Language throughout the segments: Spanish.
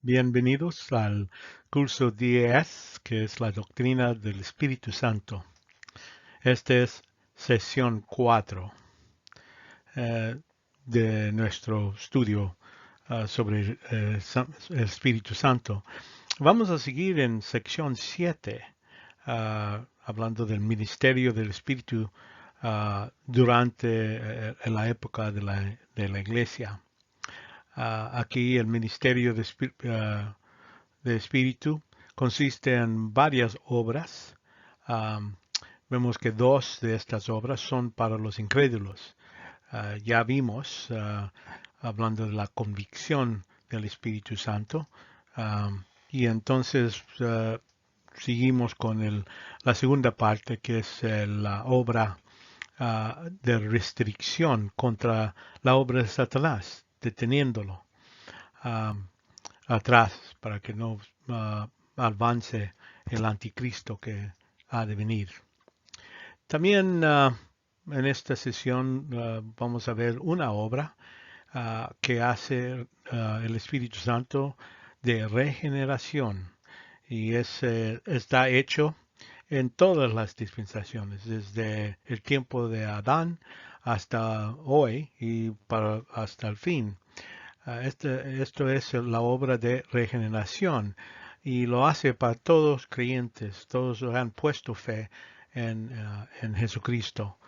Bienvenidos al curso 10, que es la doctrina del Espíritu Santo. Esta es sesión 4 de nuestro estudio sobre el Espíritu Santo. Vamos a seguir en sección 7, hablando del ministerio del Espíritu durante la época de la Iglesia. Aquí el ministerio de Espíritu consiste en varias obras. Um, Vemos que dos de estas obras son para los incrédulos. Ya vimos, hablando de la convicción del Espíritu Santo, y entonces seguimos con la segunda parte, que es la obra de restricción contra la obra de Satanás, deteniéndolo atrás para que no avance el anticristo que ha de venir. También en esta sesión vamos a ver una obra que hace el Espíritu Santo de regeneración, y está hecho en todas las dispensaciones, desde el tiempo de Adán hasta hoy y hasta el fin. Esto es la obra de regeneración, y lo hace para todos los creyentes. Todos los que han puesto fe en Jesucristo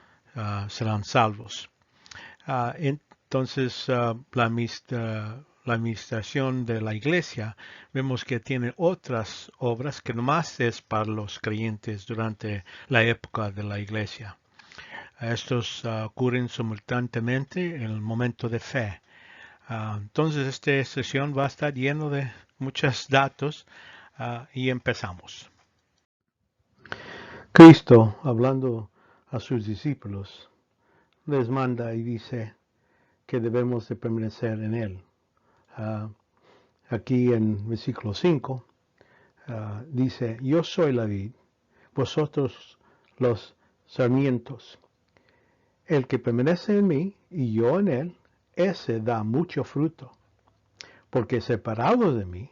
serán salvos. Entonces, la administración de la iglesia, vemos que tiene otras obras que nomás es para los creyentes durante la época de la iglesia. Estos ocurren simultáneamente en el momento de fe. Entonces, esta sesión va a estar lleno de muchos datos y empezamos. Cristo, hablando a sus discípulos, les manda y dice que debemos de permanecer en Él. Aquí en versículo 5 dice, yo soy la vid, vosotros los sarmientos. El que permanece en mí y yo en él, ese da mucho fruto, porque separados de mí,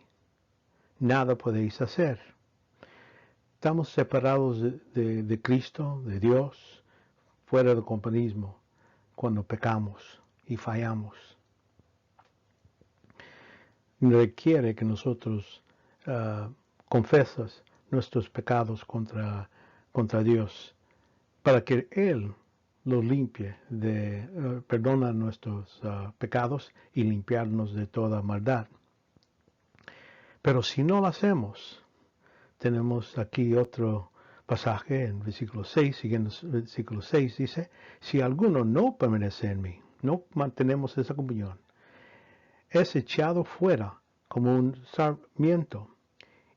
nada podéis hacer. Estamos separados de Cristo, de Dios, fuera del compañerismo, cuando pecamos y fallamos. Requiere que nosotros confesemos nuestros pecados contra Dios, para que Él los limpie, perdona nuestros pecados y limpiarnos de toda maldad. Pero si no lo hacemos, tenemos aquí otro pasaje en versículo 6, siguiendo el versículo 6, dice, si alguno no permanece en mí, no mantenemos esa comunión, es echado fuera como un sarmiento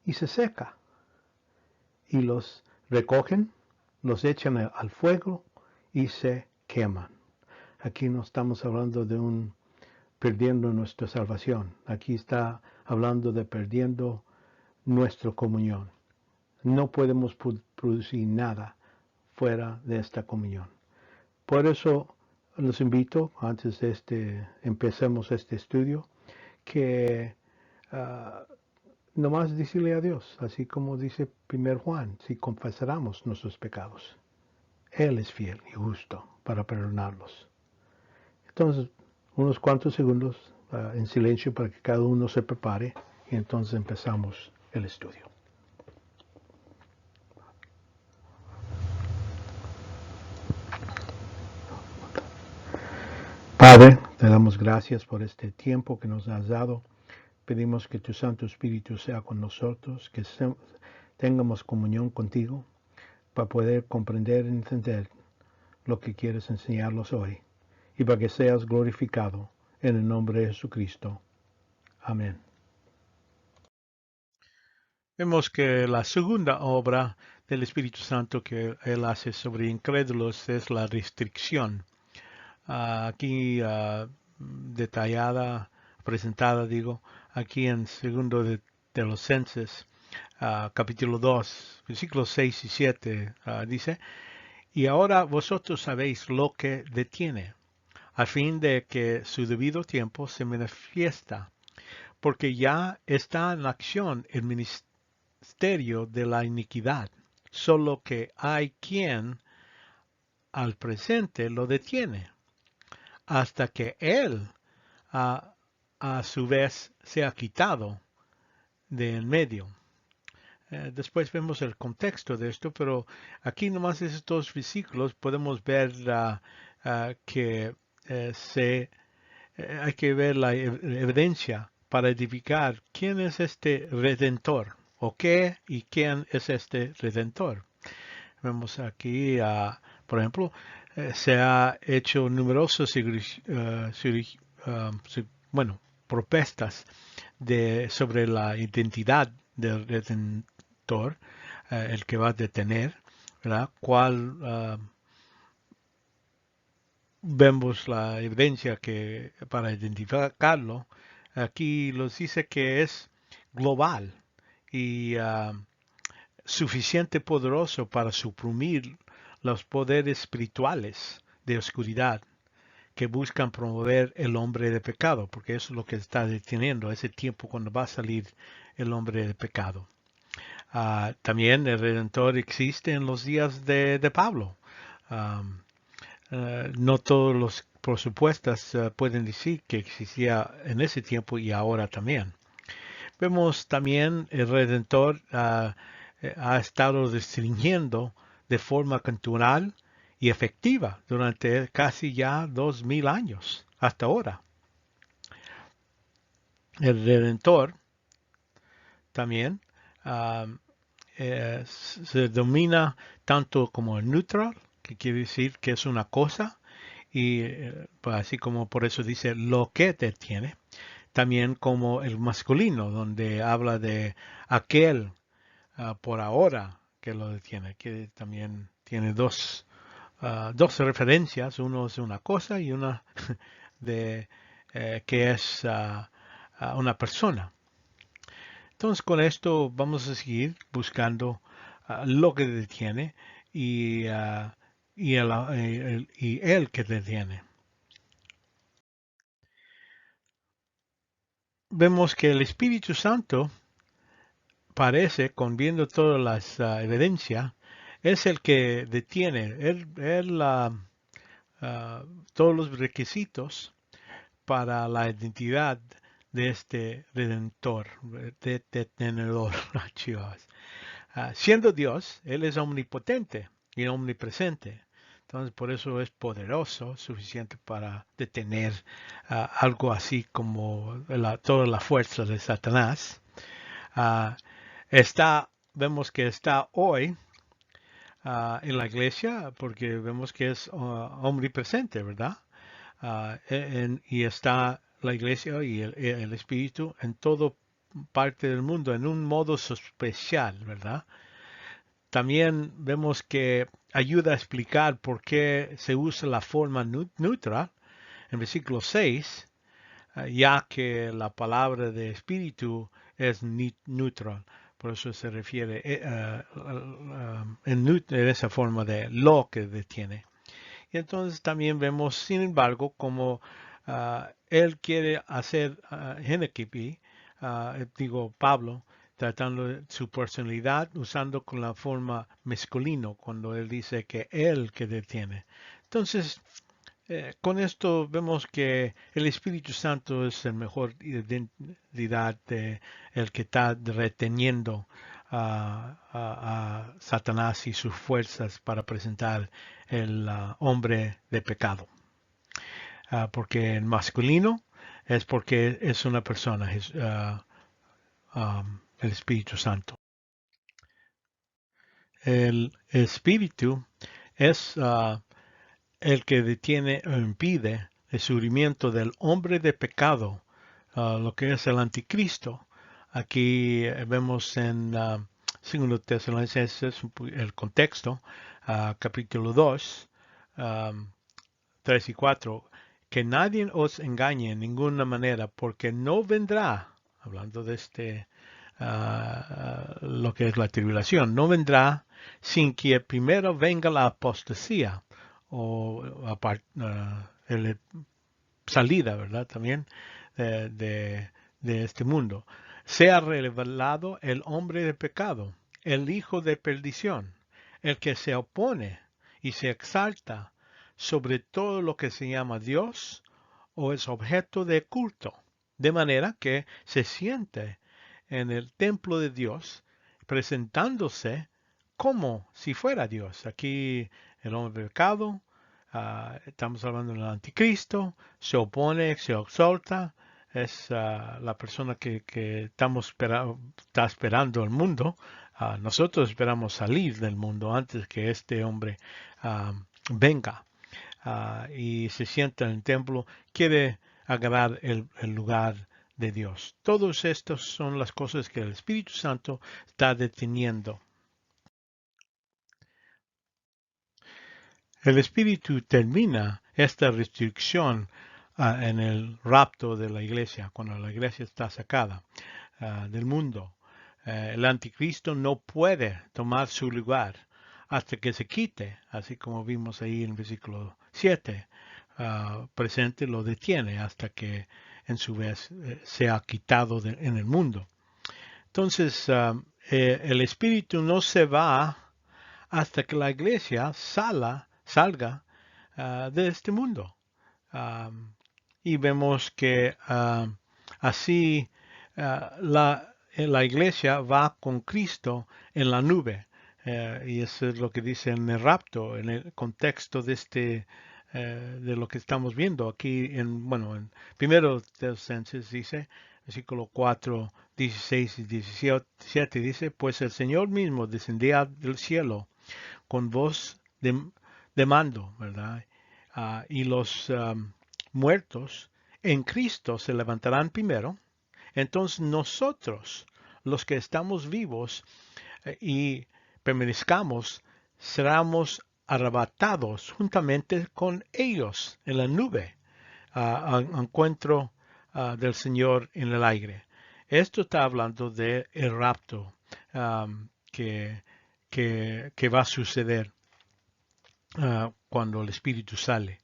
y se seca. Y los recogen, los echan al fuego y se queman. Aquí no estamos hablando de perdiendo nuestra salvación. Aquí está hablando de perdiendo nuestra comunión. No podemos producir nada fuera de esta comunión. Por eso los invito, antes de empecemos este estudio, que nomás decirle a Dios, así como dice 1 Juan, si confesáramos nuestros pecados, Él es fiel y justo para perdonarlos. Entonces, unos cuantos segundos en silencio para que cada uno se prepare, y entonces empezamos el estudio. Padre, te damos gracias por este tiempo que nos has dado. Pedimos que tu Santo Espíritu sea con nosotros, que tengamos comunión contigo para poder comprender y entender lo que quieres enseñarnos hoy, y para que seas glorificado en el nombre de Jesucristo. Amén. Vemos que la segunda obra del Espíritu Santo que Él hace sobre incrédulos es la restricción. Aquí detallada, presentada, aquí en segundo de Tesalonicenses, capítulo 2, versículos 6 y 7, dice, y ahora vosotros sabéis lo que detiene, a fin de que su debido tiempo se manifiesta, porque ya está en acción el ministerio de la iniquidad, solo que hay quien al presente lo detiene, hasta que él a, a su vez sea quitado de en medio. Después vemos el contexto de esto, pero aquí nomás estos versículos podemos ver que hay que ver la evidencia para edificar quién es este redentor o qué y quién es este redentor. Vemos aquí, por ejemplo, se ha hecho numerosos bueno, propuestas sobre la identidad del redentor, el que va a detener, ¿verdad? Vemos la evidencia que para identificarlo, aquí nos dice que es global y suficiente poderoso para suprimir los poderes espirituales de oscuridad que buscan promover el hombre de pecado, porque eso es lo que está deteniendo, ese tiempo cuando va a salir el hombre de pecado. También el Redentor existe en los días de Pablo. Um, no todos los presupuestos pueden decir que existía en ese tiempo y ahora también. Vemos también el Redentor ha estado restringiendo de forma cultural y efectiva durante casi ya 2000 años hasta ahora. El Redentor también se domina tanto como el neutral, que quiere decir que es una cosa, y pues así como por eso dice lo que detiene, también como el masculino, donde habla de aquel por ahora que lo detiene, que también tiene dos referencias, uno es una cosa y una de que es una persona. Entonces con esto vamos a seguir buscando lo que detiene y, y el que detiene. Vemos que el Espíritu Santo parece, con viendo todas las evidencias, es el que detiene todos los requisitos para la identidad de este redentor, detenedor. Siendo Dios, Él es omnipotente y omnipresente. Entonces, por eso es poderoso, suficiente para detener algo así como toda la fuerza de Satanás. Uh, vemos que está hoy en la iglesia porque vemos que es omnipresente, ¿verdad? Y está la iglesia y el Espíritu en toda parte del mundo en un modo especial, ¿verdad? También vemos que ayuda a explicar por qué se usa la forma neutral en versículo 6, ya que la palabra de espíritu es neutral. Por eso se refiere en esa forma de lo que detiene. Y entonces también vemos, sin embargo, como él quiere hacer Pablo, tratando su personalidad usando con la forma masculino, cuando él dice que él que detiene. Entonces, con esto vemos que el Espíritu Santo es el mejor identidad de el que está reteniendo a Satanás y sus fuerzas para presentar el hombre de pecado. Porque el masculino es porque es una persona, es el Espíritu Santo. El Espíritu es el que detiene o impide el surgimiento del hombre de pecado, lo que es el anticristo. Aquí vemos en 2 Tesalonicenses el contexto, capítulo 2, 3 y 4, que nadie os engañe en ninguna manera, porque no vendrá, hablando de lo que es la tribulación, no vendrá sin que primero venga la apostasía o salida, ¿verdad? También de de este mundo. Sea revelado el hombre de pecado, el hijo de perdición, el que se opone y se exalta sobre todo lo que se llama Dios o es objeto de culto, de manera que se siente en el templo de Dios presentándose como si fuera Dios. Aquí el hombre de pecado, estamos hablando del anticristo, se opone, se exalta, es la persona que está esperando el mundo. Nosotros esperamos salir del mundo antes que este hombre venga y se sienta en el templo, quiere agarrar el lugar de Dios. Todas estas son las cosas que el Espíritu Santo está deteniendo. El Espíritu termina esta restricción en el rapto de la iglesia, cuando la iglesia está sacada del mundo. El anticristo no puede tomar su lugar hasta que se quite, así como vimos ahí en el versículo 7. Presente lo detiene hasta que en su vez sea quitado en el mundo. Entonces, el Espíritu no se va hasta que la iglesia salga de este mundo. Y vemos que así la iglesia va con Cristo en la nube. Y eso es lo que dice en el rapto, en el contexto de lo que estamos viendo aquí en primero Tesalonicenses dice, versículo 4, 16 y 17 dice, pues el Señor mismo descendía del cielo con voz de mando, ¿verdad? Y los muertos en Cristo se levantarán primero. Entonces nosotros, los que estamos vivos y permanezcamos, seremos arrebatados juntamente con ellos en la nube, al encuentro del Señor en el aire. Esto está hablando del rapto que, que va a suceder cuando el Espíritu sale.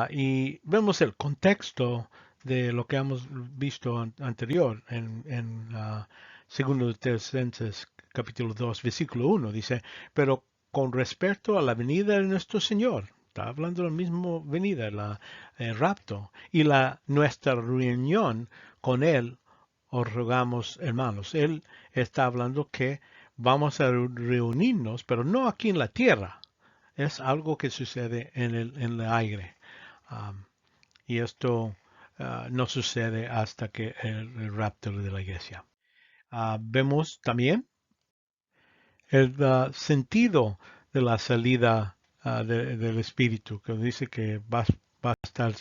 Y vemos el contexto de lo que hemos visto anterior en segundo de Tesalonicenses capítulo 2 versículo 1 dice, pero con respecto a la venida de nuestro Señor, está hablando de la misma venida, el rapto y nuestra reunión con Él, os rogamos hermanos. Él está hablando que vamos a reunirnos, pero no aquí en la tierra, es algo que sucede en el aire. Y esto no sucede hasta que el rapto de la iglesia. Vemos también el sentido de la salida del Espíritu, que dice que va a estar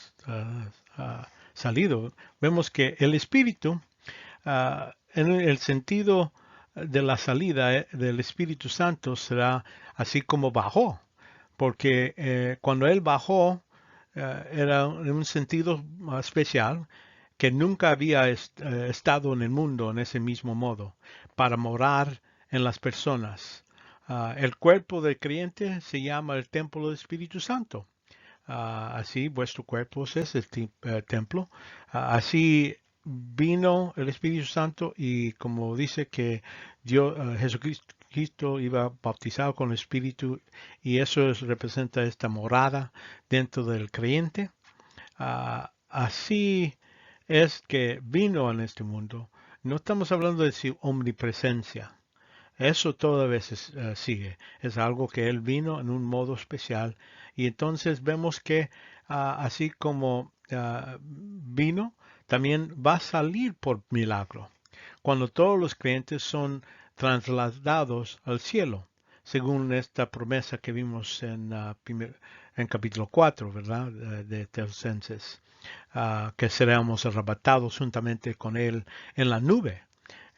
salido. Vemos que el Espíritu, en el sentido de la salida del Espíritu Santo, será así como bajó, porque cuando Él bajó, era en un sentido especial que nunca había estado en el mundo en ese mismo modo, para morar en las personas. El cuerpo del creyente se llama el templo del Espíritu Santo. Así vuestro cuerpo es el templo. Así vino el Espíritu Santo y como dice que Dios, Jesucristo iba bautizado con el Espíritu y eso representa esta morada dentro del creyente. Así es que vino en este mundo. No estamos hablando de su omnipresencia. Eso toda vez sigue. Es algo que Él vino en un modo especial. Y entonces vemos que así como vino, también va a salir por milagro. Cuando todos los creyentes son trasladados al cielo, según esta promesa que vimos en capítulo 4, ¿verdad? De Tesalonicenses, que seremos arrebatados juntamente con Él en la nube.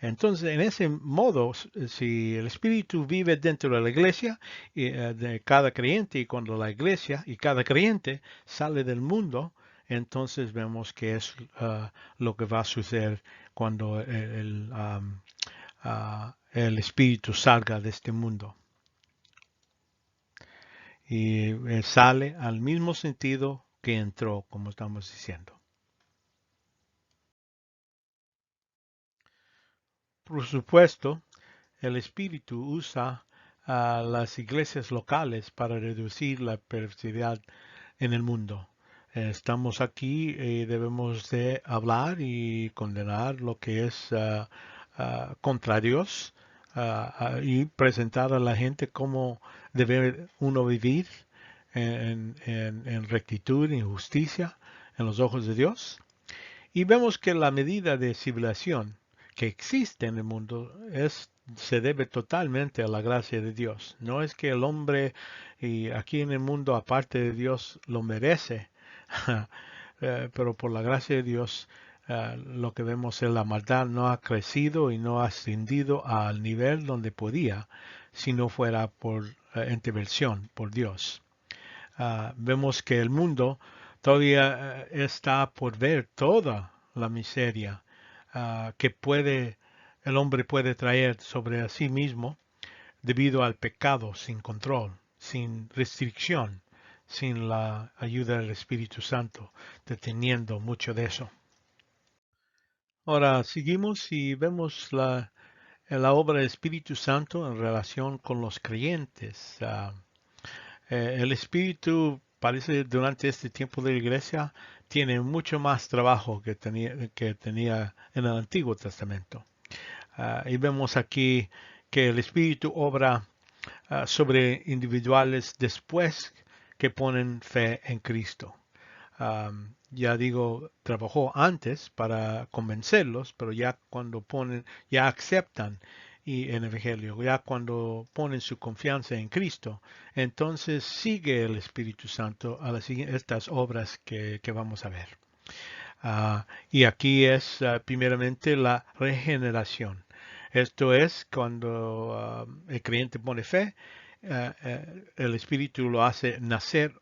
Entonces, en ese modo, si el Espíritu vive dentro de la iglesia de cada creyente y cuando la iglesia y cada creyente sale del mundo, entonces vemos que es lo que va a suceder cuando el Espíritu salga de este mundo. Y sale al mismo sentido que entró, como estamos diciendo. Por supuesto, el Espíritu usa a las iglesias locales para reducir la perversidad en el mundo. Estamos aquí y debemos de hablar y condenar lo que es contra Dios y presentar a la gente cómo debe uno vivir en rectitud y justicia en los ojos de Dios. Y vemos que la medida de civilización que existe en el mundo se debe totalmente a la gracia de Dios. No es que el hombre y aquí en el mundo, aparte de Dios, lo merece, pero por la gracia de Dios, lo que vemos es la maldad no ha crecido y no ha ascendido al nivel donde podía si no fuera por intervención por Dios. Vemos que el mundo todavía está por ver toda la miseria que el hombre puede traer sobre sí mismo debido al pecado sin control, sin restricción, sin la ayuda del Espíritu Santo, deteniendo mucho de eso. Ahora seguimos y vemos la obra del Espíritu Santo en relación con los creyentes. El Espíritu parece durante este tiempo de la iglesia tiene mucho más trabajo que tenía en el Antiguo Testamento. Y vemos aquí que el Espíritu obra sobre individuales después que ponen fe en Cristo. Ya digo, trabajó antes para convencerlos, pero ya cuando ya aceptan y en el Evangelio, ya cuando ponen su confianza en Cristo, entonces sigue el Espíritu Santo a estas obras que vamos a ver. Y aquí es primeramente la regeneración. Esto es cuando el creyente pone fe, el Espíritu lo hace nacer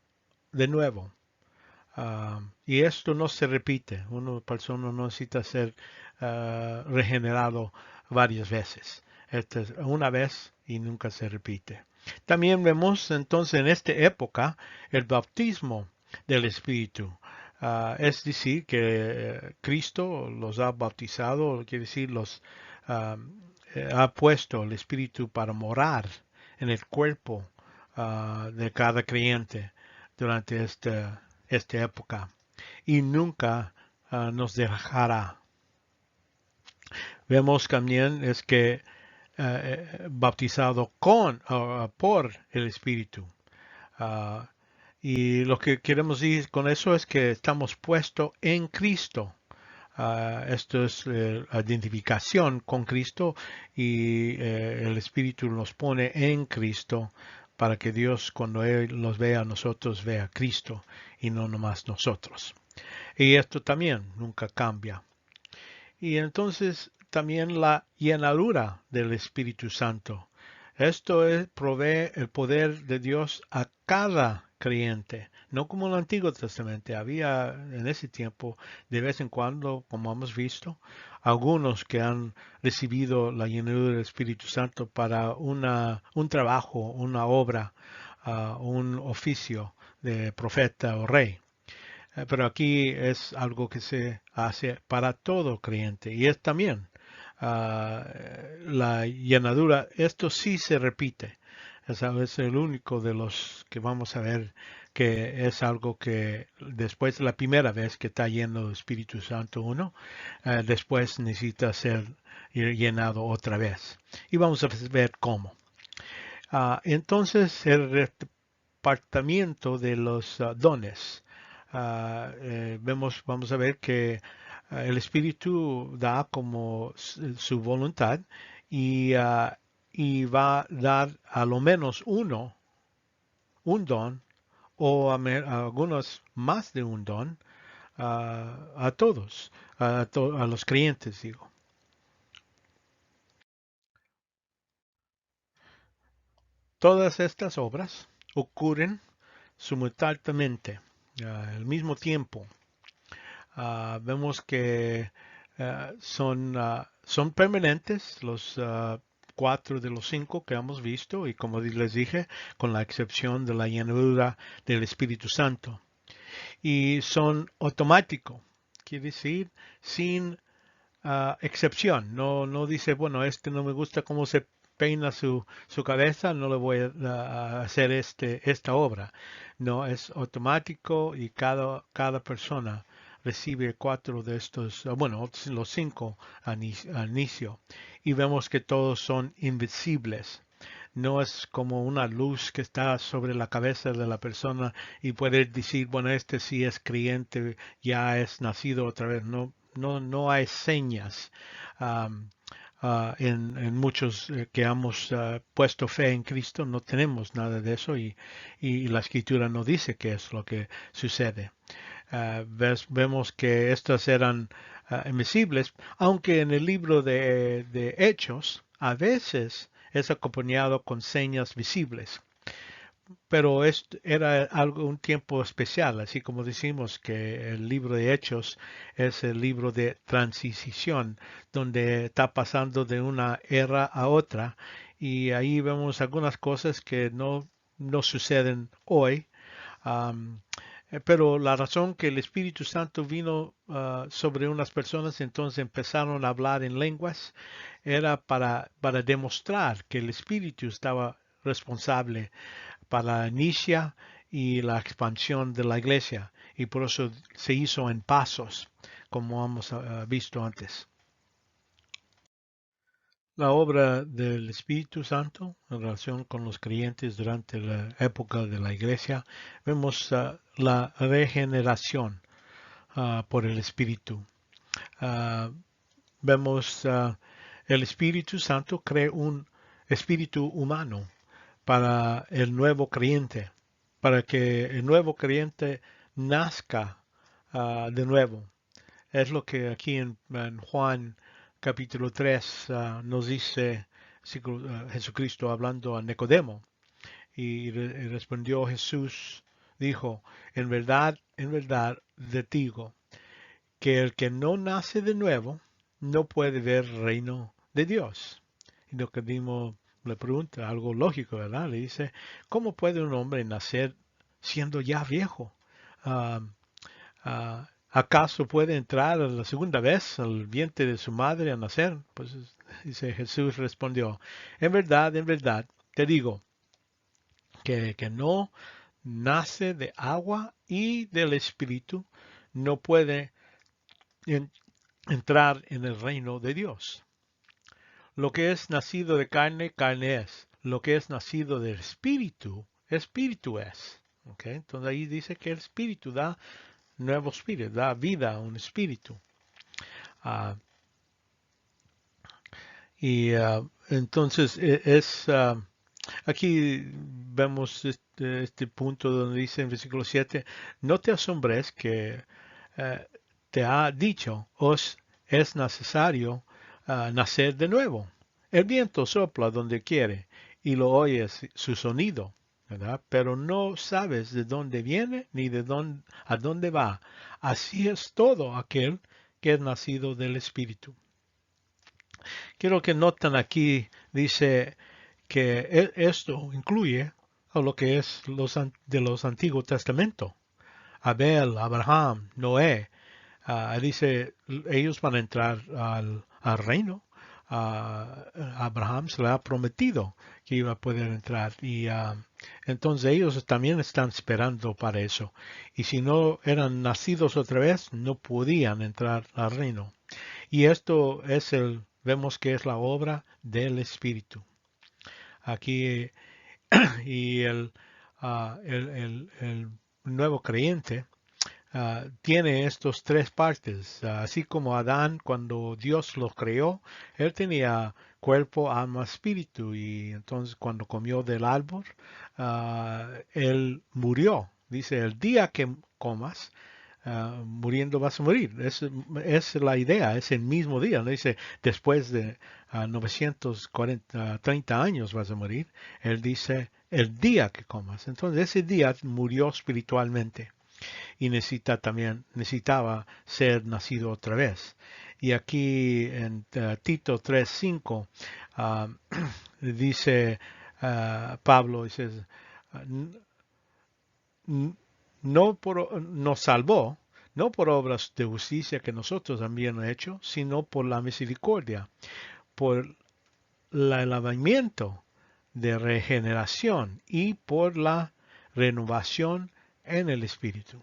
de nuevo. Y esto no se repite. Una persona no necesita ser regenerado varias veces. Esto es una vez y nunca se repite. También vemos entonces en esta época el bautismo del Espíritu. Es decir, que Cristo los ha bautizado, quiere decir, ha puesto el Espíritu para morar en el cuerpo de cada creyente durante esta época y nunca nos dejará. Vemos también es que bautizado por el Espíritu. Y lo que queremos decir con eso es que estamos puestos en Cristo. Esto es la identificación con Cristo y el Espíritu nos pone en Cristo para que Dios cuando Él nos vea a nosotros vea a Cristo y no nomás nosotros. Y esto también nunca cambia. Y entonces también la llenadura del Espíritu Santo. Esto provee el poder de Dios a cada creyente, no como en el Antiguo Testamento. Había en ese tiempo, de vez en cuando, como hemos visto, algunos que han recibido la llenadura del Espíritu Santo para un trabajo, una obra, un oficio de profeta o rey. Pero aquí es algo que se hace para todo creyente y es también la llenadura. Esto sí se repite. Es el único de los que vamos a ver que es algo que después de la primera vez que está lleno del Espíritu Santo uno, después necesita ser llenado otra vez. Y vamos a ver cómo. Entonces el repartimiento de los dones. Vamos a ver que el Espíritu da como su voluntad y, y va a dar a lo menos un don, o a algunos más de un don, a todos, a los creyentes, digo. Todas estas obras ocurren simultáneamente, al mismo tiempo. Vemos que son permanentes los 4 de los 5 que hemos visto y como les dije, con la excepción de la llenura del Espíritu Santo. Y son automáticos, quiere decir, sin excepción. No dice, bueno, este no me gusta cómo se peina su cabeza, no le voy a hacer esta obra. No, es automático y cada persona recibe 4 de estos, bueno, los 5 al inicio. Y vemos que todos son invisibles. No es como una luz que está sobre la cabeza de la persona y puede decir, bueno, este sí es creyente, ya es nacido otra vez. No hay señas. um, en muchos que hemos puesto fe en Cristo, no tenemos nada de eso y la escritura no dice qué es lo que sucede. Vemos que estas eran invisibles, aunque en el libro de Hechos a veces es acompañado con señas visibles. Pero era un tiempo especial, así como decimos que el libro de Hechos es el libro de transición, donde está pasando de una era a otra, y ahí vemos algunas cosas que no suceden hoy. Um, pero la razón que el Espíritu Santo vino sobre unas personas, entonces empezaron a hablar en lenguas, era para demostrar que el Espíritu estaba responsable para la inicia y la expansión de la iglesia, y por eso se hizo en pasos, como hemos visto antes. La obra del Espíritu Santo en relación con los creyentes durante la época de la iglesia, vemos la regeneración por el Espíritu. Vemos el Espíritu Santo crea un espíritu humano para el nuevo creyente, para que el nuevo creyente nazca de nuevo. Es lo que aquí en Juan capítulo 3 nos dice Jesucristo hablando a Nicodemo. Y respondió Jesús, dijo, en verdad te digo, que el que no nace de nuevo no puede ver el reino de Dios. Y Nicodemo le pregunta algo lógico, ¿verdad? Le dice, ¿cómo puede un hombre nacer siendo ya viejo? Ah, ¿Acaso puede entrar a la segunda vez al vientre de su madre a nacer? Pues dice Jesús respondió, en verdad, te digo que no nace de agua y del Espíritu, no puede entrar en el reino de Dios. Lo que es nacido de carne, carne es. Lo que es nacido del Espíritu, Espíritu es. ¿Okay? Entonces ahí dice que el Espíritu da nuevo espíritu, da vida a un espíritu. Entonces aquí vemos este punto donde dice en versículo 7, no te asombres que te ha dicho, os es necesario nacer de nuevo. El viento sopla donde quiere y lo oyes su sonido, ¿verdad? Pero no sabes de dónde viene ni a dónde va. Así es todo aquel que es nacido del Espíritu. Quiero que noten aquí, dice que esto incluye a lo que es de los Antiguos Testamentos. Abel, Abraham, Noé. Dice, ellos van a entrar al reino. Abraham se le ha prometido que iba a poder entrar y entonces ellos también están esperando para eso. Y si no eran nacidos otra vez, no podían entrar al reino. Y esto vemos que es la obra del Espíritu. Aquí, y el nuevo creyente tiene estos 3 partes. Así como Adán, cuando Dios lo creó, él tenía cuerpo, alma, espíritu. Y entonces cuando comió del árbol, él murió. Dice, el día que comas, muriendo vas a morir. Es la idea, es el mismo día. ¿No? Dice, después de 30 años vas a morir. Él dice, el día que comas. Entonces ese día murió espiritualmente y necesitaba ser nacido otra vez. Y aquí en Tito 3:5 dice Pablo, dice, no nos salvó, no por obras de justicia que nosotros habíamos hecho, sino por la misericordia, por el lavamiento de regeneración y por la renovación en el Espíritu.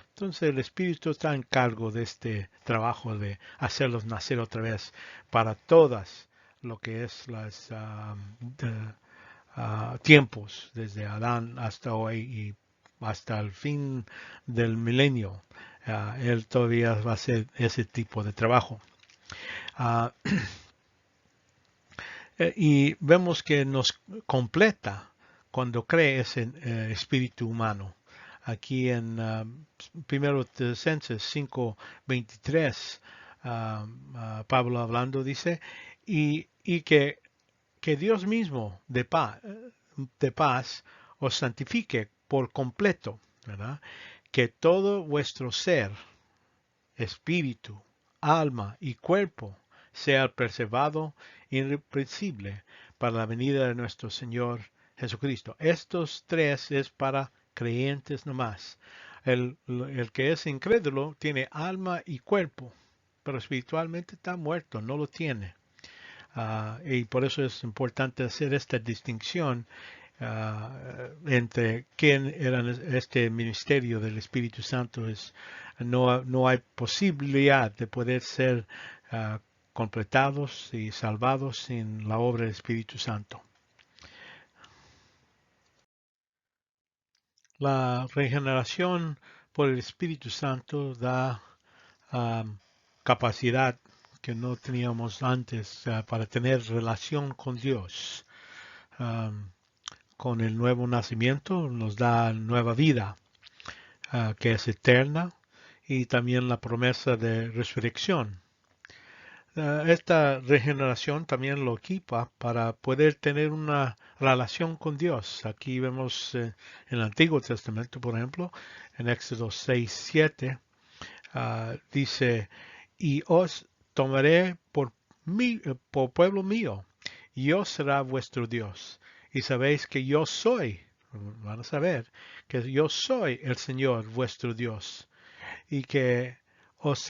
Entonces el Espíritu está en cargo de este trabajo de hacerlos nacer otra vez para todas lo que es los tiempos, desde Adán hasta hoy y hasta el fin del milenio. Él todavía va a hacer ese tipo de trabajo. Uh, y vemos que nos completa cuando cree ese espíritu humano. Aquí en 1 Tesalonicenses 5:23, Pablo hablando dice, y que Dios mismo de paz os santifique por completo, ¿verdad? Que todo vuestro ser, espíritu, alma y cuerpo sea preservado irreprensible para la venida de nuestro Señor Jesucristo. Estos tres es para creyentes nomás. El que es incrédulo tiene alma y cuerpo, pero espiritualmente está muerto, no lo tiene. Y por eso es importante hacer esta distinción entre quién era este ministerio del Espíritu Santo. No hay posibilidad de poder ser completados y salvados sin la obra del Espíritu Santo. La regeneración por el Espíritu Santo da capacidad que no teníamos antes para tener relación con Dios. Con el nuevo nacimiento nos da nueva vida, que es eterna, y también la promesa de resurrección. Esta regeneración también lo equipa para poder tener una relación con Dios. Aquí vemos en el Antiguo Testamento, por ejemplo, en Éxodo 6:7, dice, y os tomaré por pueblo mío, y yo será vuestro Dios. Y sabéis que yo soy, van a saber, que yo soy el Señor vuestro Dios, y que os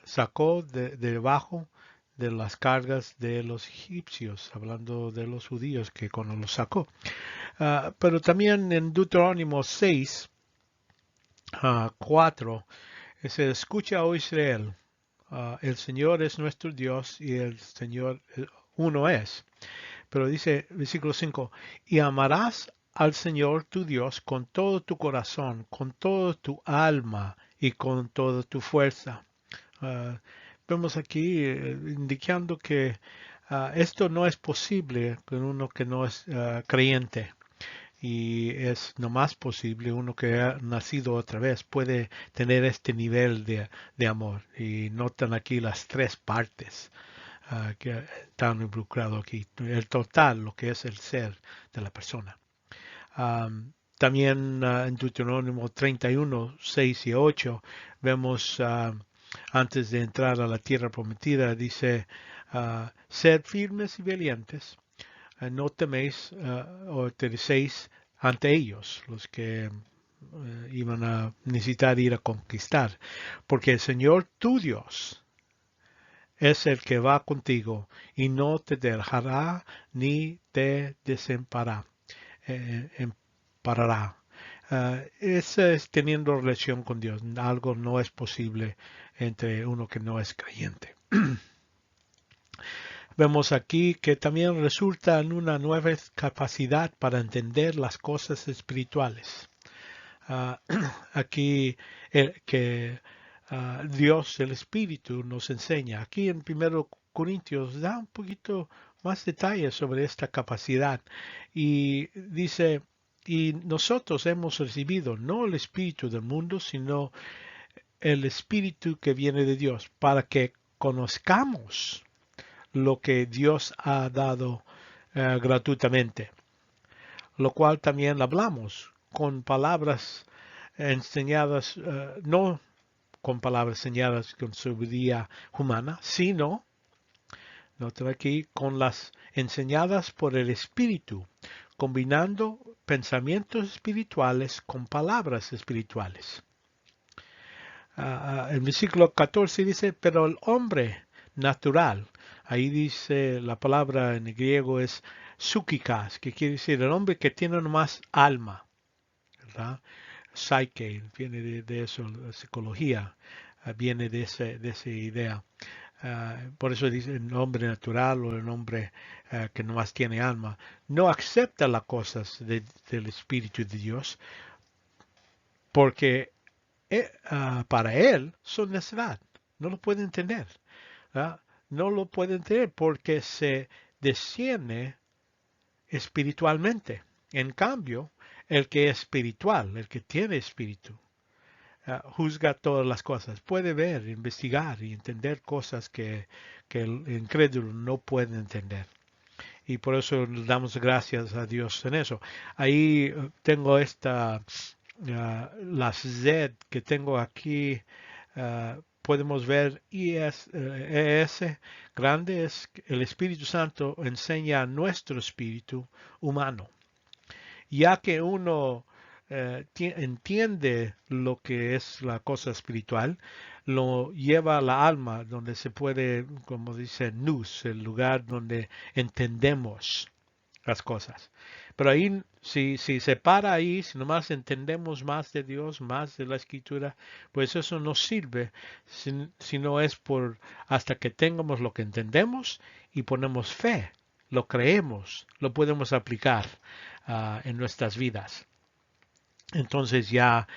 sacó de debajo de las cargas de los egipcios, hablando de los judíos que cuando los sacó. Pero también en Deuterónimo 6:4, se escucha, oh Israel, el Señor es nuestro Dios y el Señor uno es. Pero dice, versículo 5, y amarás al Señor tu Dios con todo tu corazón, con toda tu alma y con toda tu fuerza. Vemos aquí indicando que esto no es posible con uno que no es creyente. Y es nomás posible uno que ha nacido otra vez puede tener este nivel de amor. Y notan aquí las tres partes que están involucrados aquí. El total, lo que es el ser de la persona. También en Deuterónimo 31, 6 y 8 vemos antes de entrar a la tierra prometida, dice, sed firmes y valientes, no teméis o terecéis ante ellos, los que iban a necesitar ir a conquistar, porque el Señor tu Dios es el que va contigo y no te dejará ni te desamparará. Esa es teniendo relación con Dios. Algo no es posible entre uno que no es creyente. Vemos aquí que también resulta en una nueva capacidad para entender las cosas espirituales. Aquí que Dios, el Espíritu, nos enseña. Aquí en 1 Corintios da un poquito más detalles sobre esta capacidad. Y dice, y nosotros hemos recibido no el Espíritu del mundo, sino el Espíritu que viene de Dios, para que conozcamos lo que Dios ha dado gratuitamente, lo cual también hablamos con palabras enseñadas, no con palabras enseñadas con sabiduría humana, sino, noten aquí, con las enseñadas por el Espíritu, combinando pensamientos espirituales con palabras espirituales. el versículo 14 dice, pero el hombre natural, ahí dice la palabra en el griego es psúquicas, que quiere decir el hombre que tiene nomás alma, ¿verdad? Psyche, viene de eso, la psicología, viene de esa idea. Por eso dice el hombre natural o el hombre que nomás tiene alma. No acepta las cosas del Espíritu de Dios porque para él son necedad. No lo puede entender. ¿Verdad? No lo puede entender porque se desciende espiritualmente. En cambio, el que es espiritual, el que tiene espíritu, juzga todas las cosas. Puede ver, investigar y entender cosas que el incrédulo no puede entender. Y por eso le damos gracias a Dios en eso. Ahí tengo la Z que tengo aquí. Podemos ver ES grande es el Espíritu Santo enseña a nuestro espíritu humano. Ya que uno entiende lo que es la cosa espiritual, lo lleva a la alma donde se puede, como dice Nous, el lugar donde entendemos las cosas. Pero ahí, si se para ahí, si nomás entendemos más de Dios, más de la Escritura, pues eso no sirve si no es por hasta que tengamos lo que entendemos y ponemos fe, lo creemos, lo podemos aplicar en nuestras vidas. Entonces ya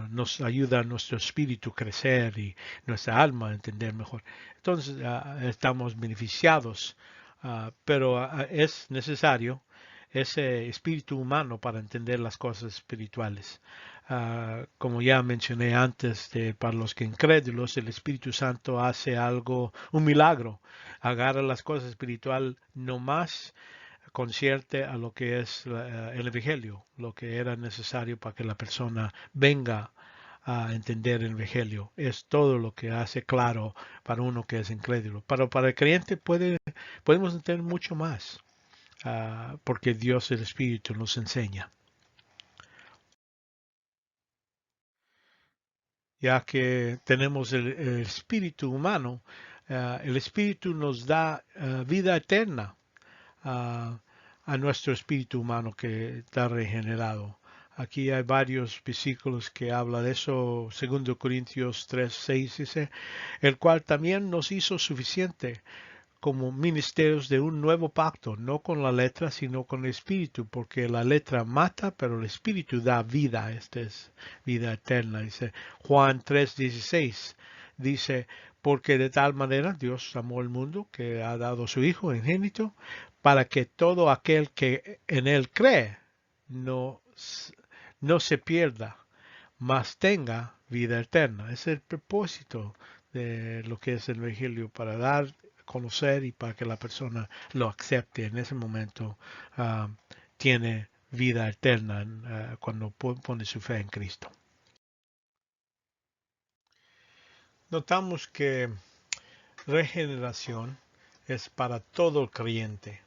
nos ayuda a nuestro espíritu a crecer y nuestra alma a entender mejor. Entonces estamos beneficiados, pero es necesario ese espíritu humano para entender las cosas espirituales. Como ya mencioné antes, para los que incrédulos, el Espíritu Santo hace algo, un milagro, agarra las cosas espirituales no más concierte a lo que es el Evangelio, lo que era necesario para que la persona venga a entender el Evangelio. Es todo lo que hace claro para uno que es incrédulo. Pero para el creyente podemos entender mucho más, porque Dios el Espíritu nos enseña. Ya que tenemos el espíritu humano, el espíritu nos da vida eterna. A nuestro espíritu humano que está regenerado. Aquí hay varios versículos que habla de eso. 2 Corintios 3:6 dice, el cual también nos hizo suficiente como ministerios de un nuevo pacto, no con la letra, sino con el espíritu, porque la letra mata, pero el espíritu da vida. Esta es vida eterna. Dice Juan 3:16. Dice, porque de tal manera Dios amó el mundo que ha dado su Hijo engénito, para que todo aquel que en él cree no, no se pierda, mas tenga vida eterna. Es el propósito de lo que es el Evangelio, para dar a conocer y para que la persona lo acepte en ese momento. Tiene vida eterna cuando pone su fe en Cristo. Notamos que regeneración es para todo el creyente.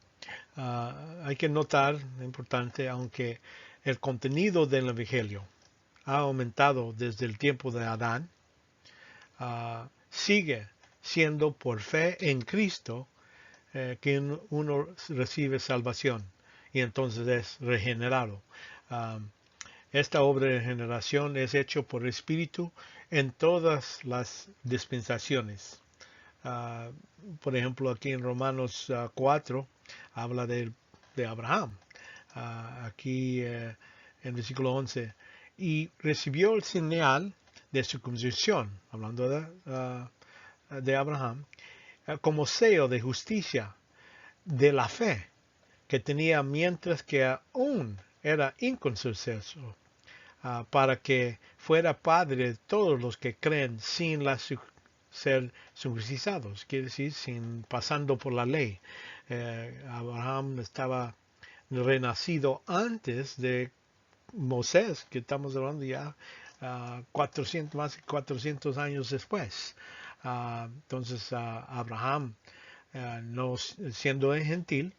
Hay que notar, importante, aunque el contenido del Evangelio ha aumentado desde el tiempo de Adán, sigue siendo por fe en Cristo que uno recibe salvación y entonces es regenerado. Esta obra de regeneración es hecho por el Espíritu en todas las dispensaciones. Por ejemplo, aquí en Romanos 4 habla de Abraham. Aquí en el versículo 11. Y recibió el señal de circuncisión, hablando de Abraham, como sello de justicia de la fe que tenía mientras que aún era incircunciso, para que fuera padre de todos los que creen sin ser circuncidados, quiere decir, sin pasando por la ley. Abraham estaba renacido antes de Moisés, que estamos hablando ya 400, más de 400 años después. Entonces Abraham, no siendo gentil,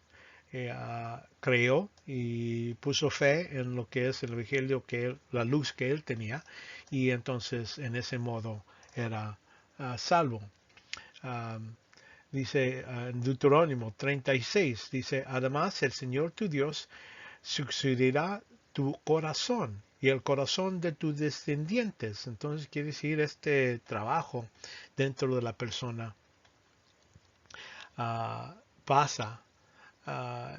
creó y puso fe en lo que es el evangelio, la luz que él tenía, y entonces en ese modo era salvo. Um, Dice en Deuterónimo 36, dice, además el Señor tu Dios sucederá tu corazón y el corazón de tus descendientes. Entonces quiere decir este trabajo dentro de la persona pasa ah,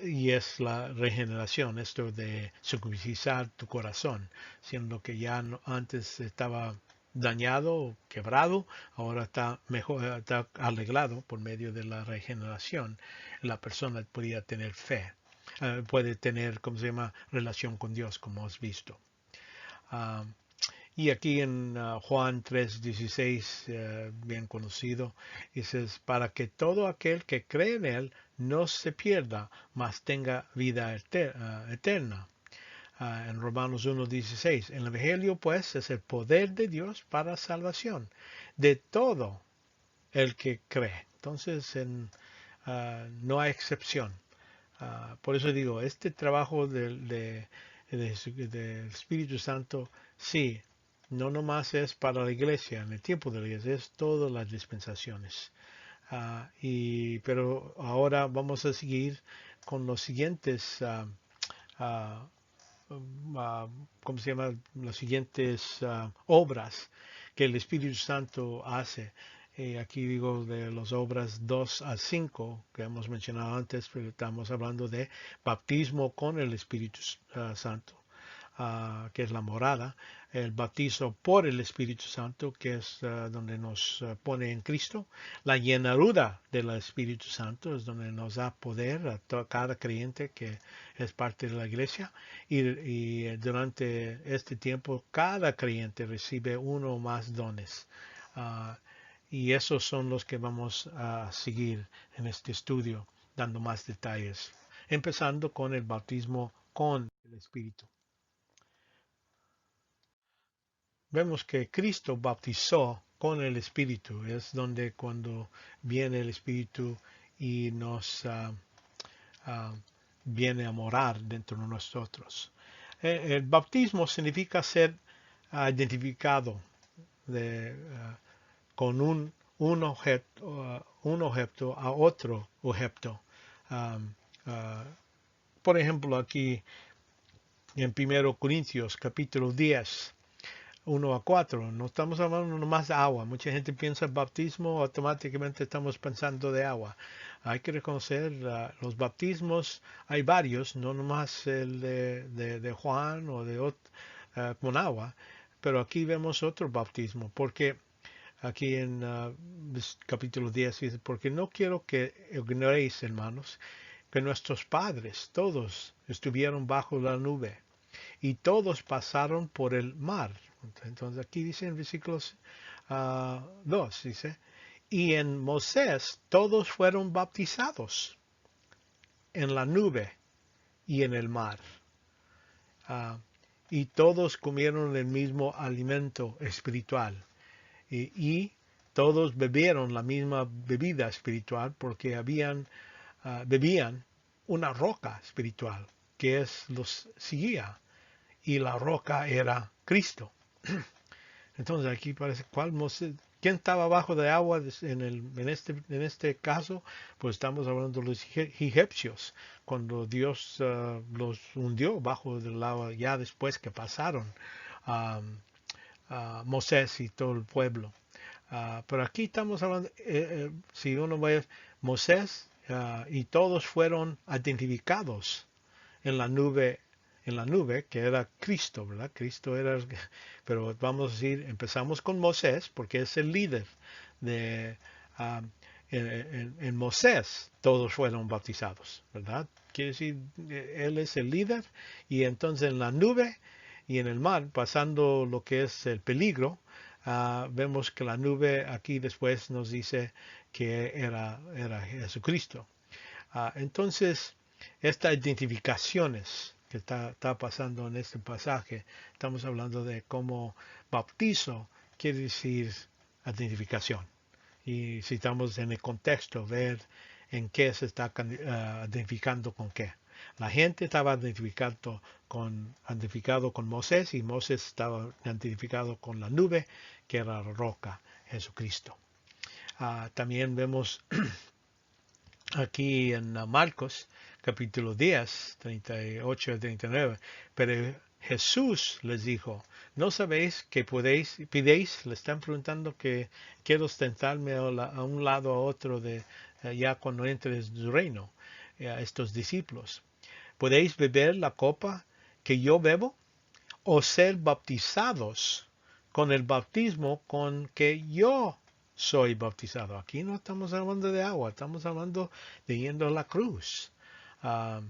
y es la regeneración, esto de circuncidar tu corazón, siendo que ya antes estaba dañado, quebrado, ahora está mejor, está arreglado por medio de la regeneración. La persona podría tener fe, puede tener, ¿cómo se llama?, relación con Dios, como has visto. Ah, y aquí en Juan 3:16, bien conocido, dice, para que todo aquel que cree en Él no se pierda, mas tenga vida eterna. En Romanos 1:16, el Evangelio pues es el poder de Dios para salvación de todo el que cree. Entonces no hay excepción. Por eso digo, este trabajo del Espíritu Santo, sí, no nomás es para la iglesia, en el tiempo de la iglesia, es todas las dispensaciones. Pero ahora vamos a seguir con los siguientes, ah, ¿cómo se llama? Las siguientes obras que el Espíritu Santo hace. Aquí digo de las obras 2 a 5 que hemos mencionado antes, pero estamos hablando de bautismo con el Espíritu Santo, que es la morada, el bautizo por el Espíritu Santo, que es donde nos pone en Cristo, la llenadura del Espíritu Santo, es donde nos da poder a cada creyente que es parte de la iglesia, y durante este tiempo cada creyente recibe uno o más dones. Uh, y esos son los que vamos a seguir en este estudio, dando más detalles, empezando con el bautismo con el Espíritu. Vemos que Cristo bautizó con el Espíritu, es donde cuando viene el Espíritu y nos viene a morar dentro de nosotros. El bautismo significa ser identificado con un objeto a otro objeto. Um, uh, por ejemplo, aquí en 1 Corintios capítulo 10, 1 a 4, no estamos hablando nomás de agua. Mucha gente piensa en bautismo, automáticamente estamos pensando de agua. Hay que reconocer los bautismos, hay varios, no nomás el de Juan o de con agua, pero aquí vemos otro bautismo, porque aquí en capítulo 10 dice, porque no quiero que ignoréis, hermanos, que nuestros padres todos estuvieron bajo la nube y todos pasaron por el mar. Entonces aquí dice en versículos 2, dice, y en Moisés todos fueron bautizados en la nube y en el mar. Y todos comieron el mismo alimento espiritual. Y todos bebieron la misma bebida espiritual porque bebían una roca espiritual que los seguía, y la roca era Cristo. Entonces aquí parece quién estaba abajo de agua en este caso, pues estamos hablando de los egipcios, cuando Dios los hundió bajo del agua ya después que pasaron Moisés y todo el pueblo. Pero aquí estamos hablando, si uno ve Moisés y todos fueron identificados en la nube, que era Cristo, ¿verdad? Cristo era, pero vamos a decir, empezamos con Moisés, porque es el líder de, en Moisés todos fueron bautizados, ¿verdad? Quiere decir, él es el líder, y entonces en la nube y en el mar, pasando lo que es el peligro, vemos que la nube aquí después nos dice que era Jesucristo. Entonces, estas identificaciones que está pasando en este pasaje, estamos hablando de cómo bautizo quiere decir identificación. Y si estamos en el contexto, ver en qué se está identificando con qué. La gente estaba identificado con Moisés y Moisés estaba identificado con la nube, que era la roca, Jesucristo. También vemos aquí en Marcos, capítulo 10, 38 y 39, pero Jesús les dijo, ¿no sabéis que pidéis? Le están preguntando que quiero sentarme a un lado a otro de ya cuando entres en su reino, a estos discípulos. ¿Podéis beber la copa que yo bebo? ¿O ser bautizados con el bautismo con que yo soy bautizado? Aquí no estamos hablando de agua, estamos hablando de yendo a la cruz. Ah,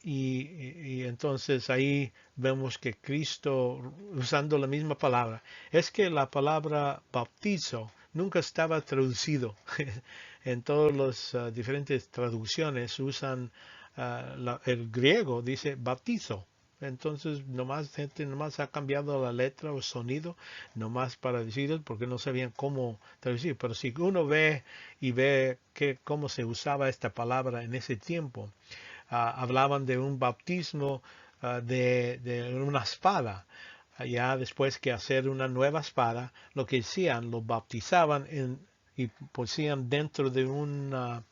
y entonces ahí vemos que Cristo, usando la misma palabra, es que la palabra bautizo nunca estaba traducido. En todas las diferentes traducciones usan el griego, dice bautizo. Entonces, gente nomás ha cambiado la letra o sonido, nomás para decirlo, porque no sabían cómo traducir. Pero si uno ve y ve cómo se usaba esta palabra en ese tiempo, hablaban de un bautismo de una espada. Ya después que hacer una nueva espada, lo que hacían, lo bautizaban y pusieron dentro de un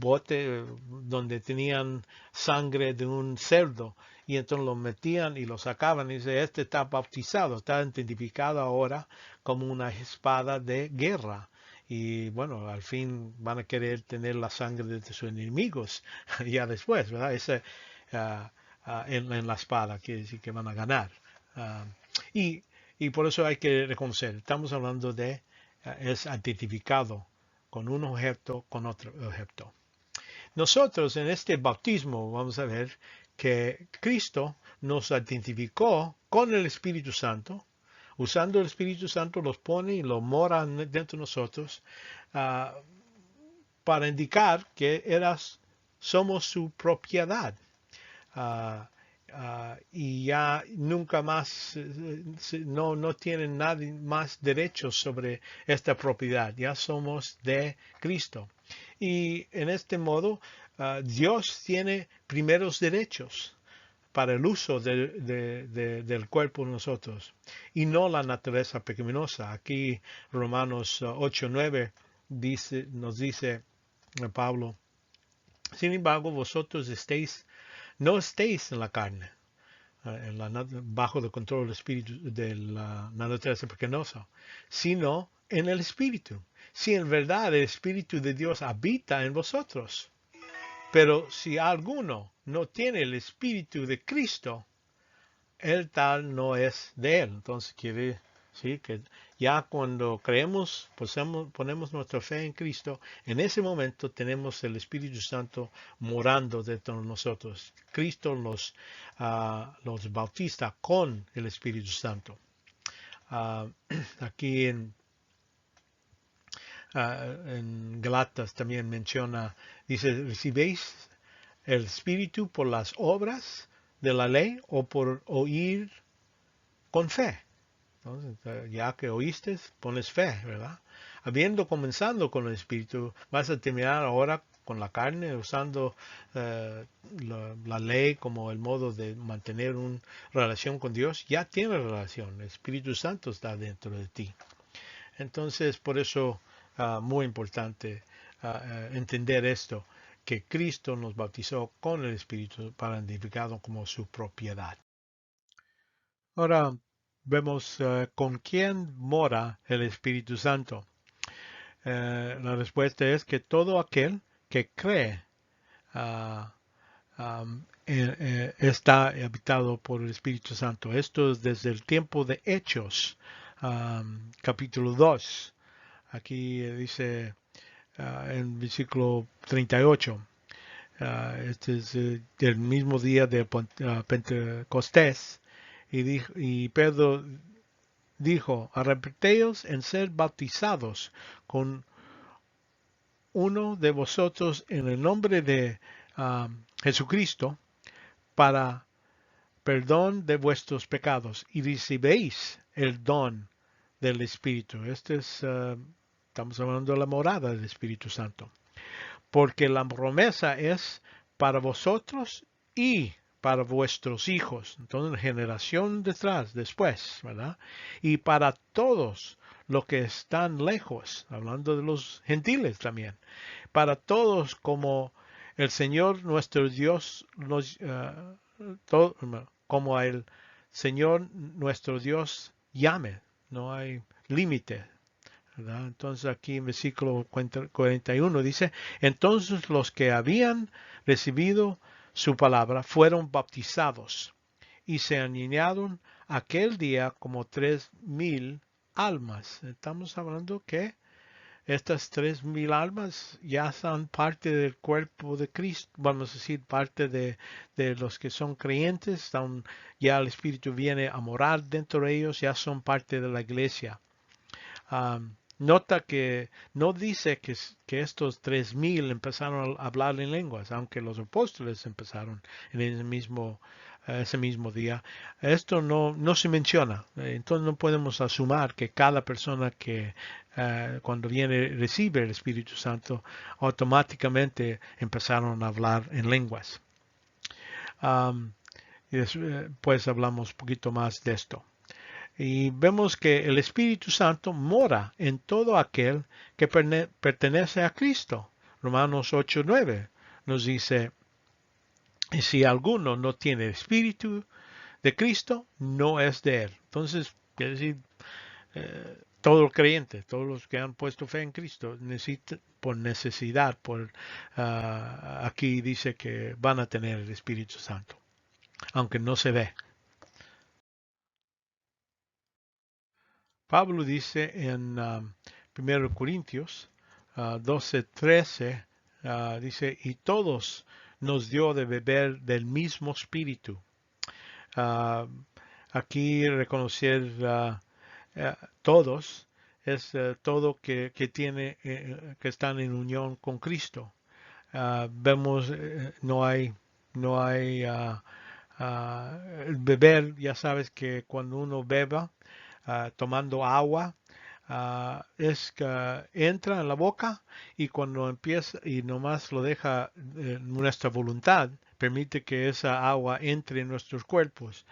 bote donde tenían sangre de un cerdo y entonces lo metían y lo sacaban y dice, este está bautizado, está identificado ahora como una espada de guerra. Y bueno, al fin van a querer tener la sangre de sus enemigos ya después, ¿verdad? En la espada quiere decir que van a ganar. Ah, y, y por eso hay que reconocer, estamos hablando de, es identificado con un objeto, con otro objeto. Nosotros en este bautismo vamos a ver que Cristo nos identificó con el Espíritu Santo. Usando el Espíritu Santo los pone y los mora dentro de nosotros para indicar que somos su propiedad. Y ya nunca más, no tienen nadie más derechos sobre esta propiedad. Ya somos de Cristo. Y en este modo, Dios tiene primeros derechos para el uso del cuerpo de nosotros y no la naturaleza pecaminosa. Aquí Romanos 8:9 nos dice Pablo, sin embargo vosotros no estéis en la carne, bajo el control del espíritu de la naturaleza pecaminosa, sino en el espíritu. Si en verdad el espíritu de Dios habita en vosotros. Pero si alguno no tiene el espíritu de Cristo, el tal no es de él. Entonces quiere decir que ya cuando creemos, ponemos nuestra fe en Cristo, en ese momento tenemos el Espíritu Santo morando dentro de nosotros. Cristo los bautiza con el Espíritu Santo. Aquí en Galatas también menciona, dice, ¿recibéis el Espíritu por las obras de la ley o por oír con fe? Entonces, ya que oíste, pones fe, ¿verdad? Habiendo comenzado con el Espíritu, vas a terminar ahora con la carne, usando la ley como el modo de mantener una relación con Dios. Ya tienes relación, el Espíritu Santo está dentro de ti. Entonces, por eso, muy importante entender esto, que Cristo nos bautizó con el Espíritu para identificarlo como su propiedad. Ahora vemos con quién mora el Espíritu Santo. La respuesta es que todo aquel que cree está habitado por el Espíritu Santo. Esto es desde el tiempo de Hechos, capítulo 2. Aquí dice en versículo 38. Este es el mismo día de Pentecostés. Y Pedro dijo, arrepenteos en ser bautizados con uno de vosotros en el nombre de Jesucristo para perdón de vuestros pecados y recibéis el don del Espíritu. Estamos hablando de la morada del Espíritu Santo. porque la promesa es para vosotros y para vuestros hijos. Entonces, generación después, ¿verdad? Y para todos los que están lejos, hablando de los gentiles también, para todos como el Señor nuestro Dios como el Señor nuestro Dios llame, no hay límite, ¿verdad? Entonces aquí en versículo 41 dice, entonces los que habían recibido su palabra fueron bautizados y se añadieron aquel día como 3,000 almas. Estamos hablando que estas 3,000 almas ya son parte del cuerpo de Cristo, vamos a decir, parte de los que son creyentes, ya el Espíritu viene a morar dentro de ellos, ya son parte de la iglesia. Nota que no dice que estos 3,000 empezaron a hablar en lenguas, aunque los apóstoles empezaron en ese mismo día. Esto no se menciona. Entonces no podemos asumir que cada persona que cuando recibe el Espíritu Santo, automáticamente empezaron a hablar en lenguas. Y después hablamos un poquito más de esto. Y vemos que el Espíritu Santo mora en todo aquel que pertenece a Cristo. Romanos 8:9 nos dice, y si alguno no tiene el Espíritu de Cristo, no es de él. Entonces, quiere decir, todos los creyentes, todos los que han puesto fe en Cristo, por necesidad, aquí dice que van a tener el Espíritu Santo, aunque no se ve. Pablo dice en 1 Corintios 12:13, dice, y todos nos dio de beber del mismo espíritu. Aquí reconocer todos es todo que tiene, que están en unión con Cristo. Vemos, no hay el beber, ya sabes que cuando uno beba, tomando agua, es que entra en la boca y cuando empieza y nomás lo deja nuestra voluntad, permite que esa agua entre en nuestros cuerpos.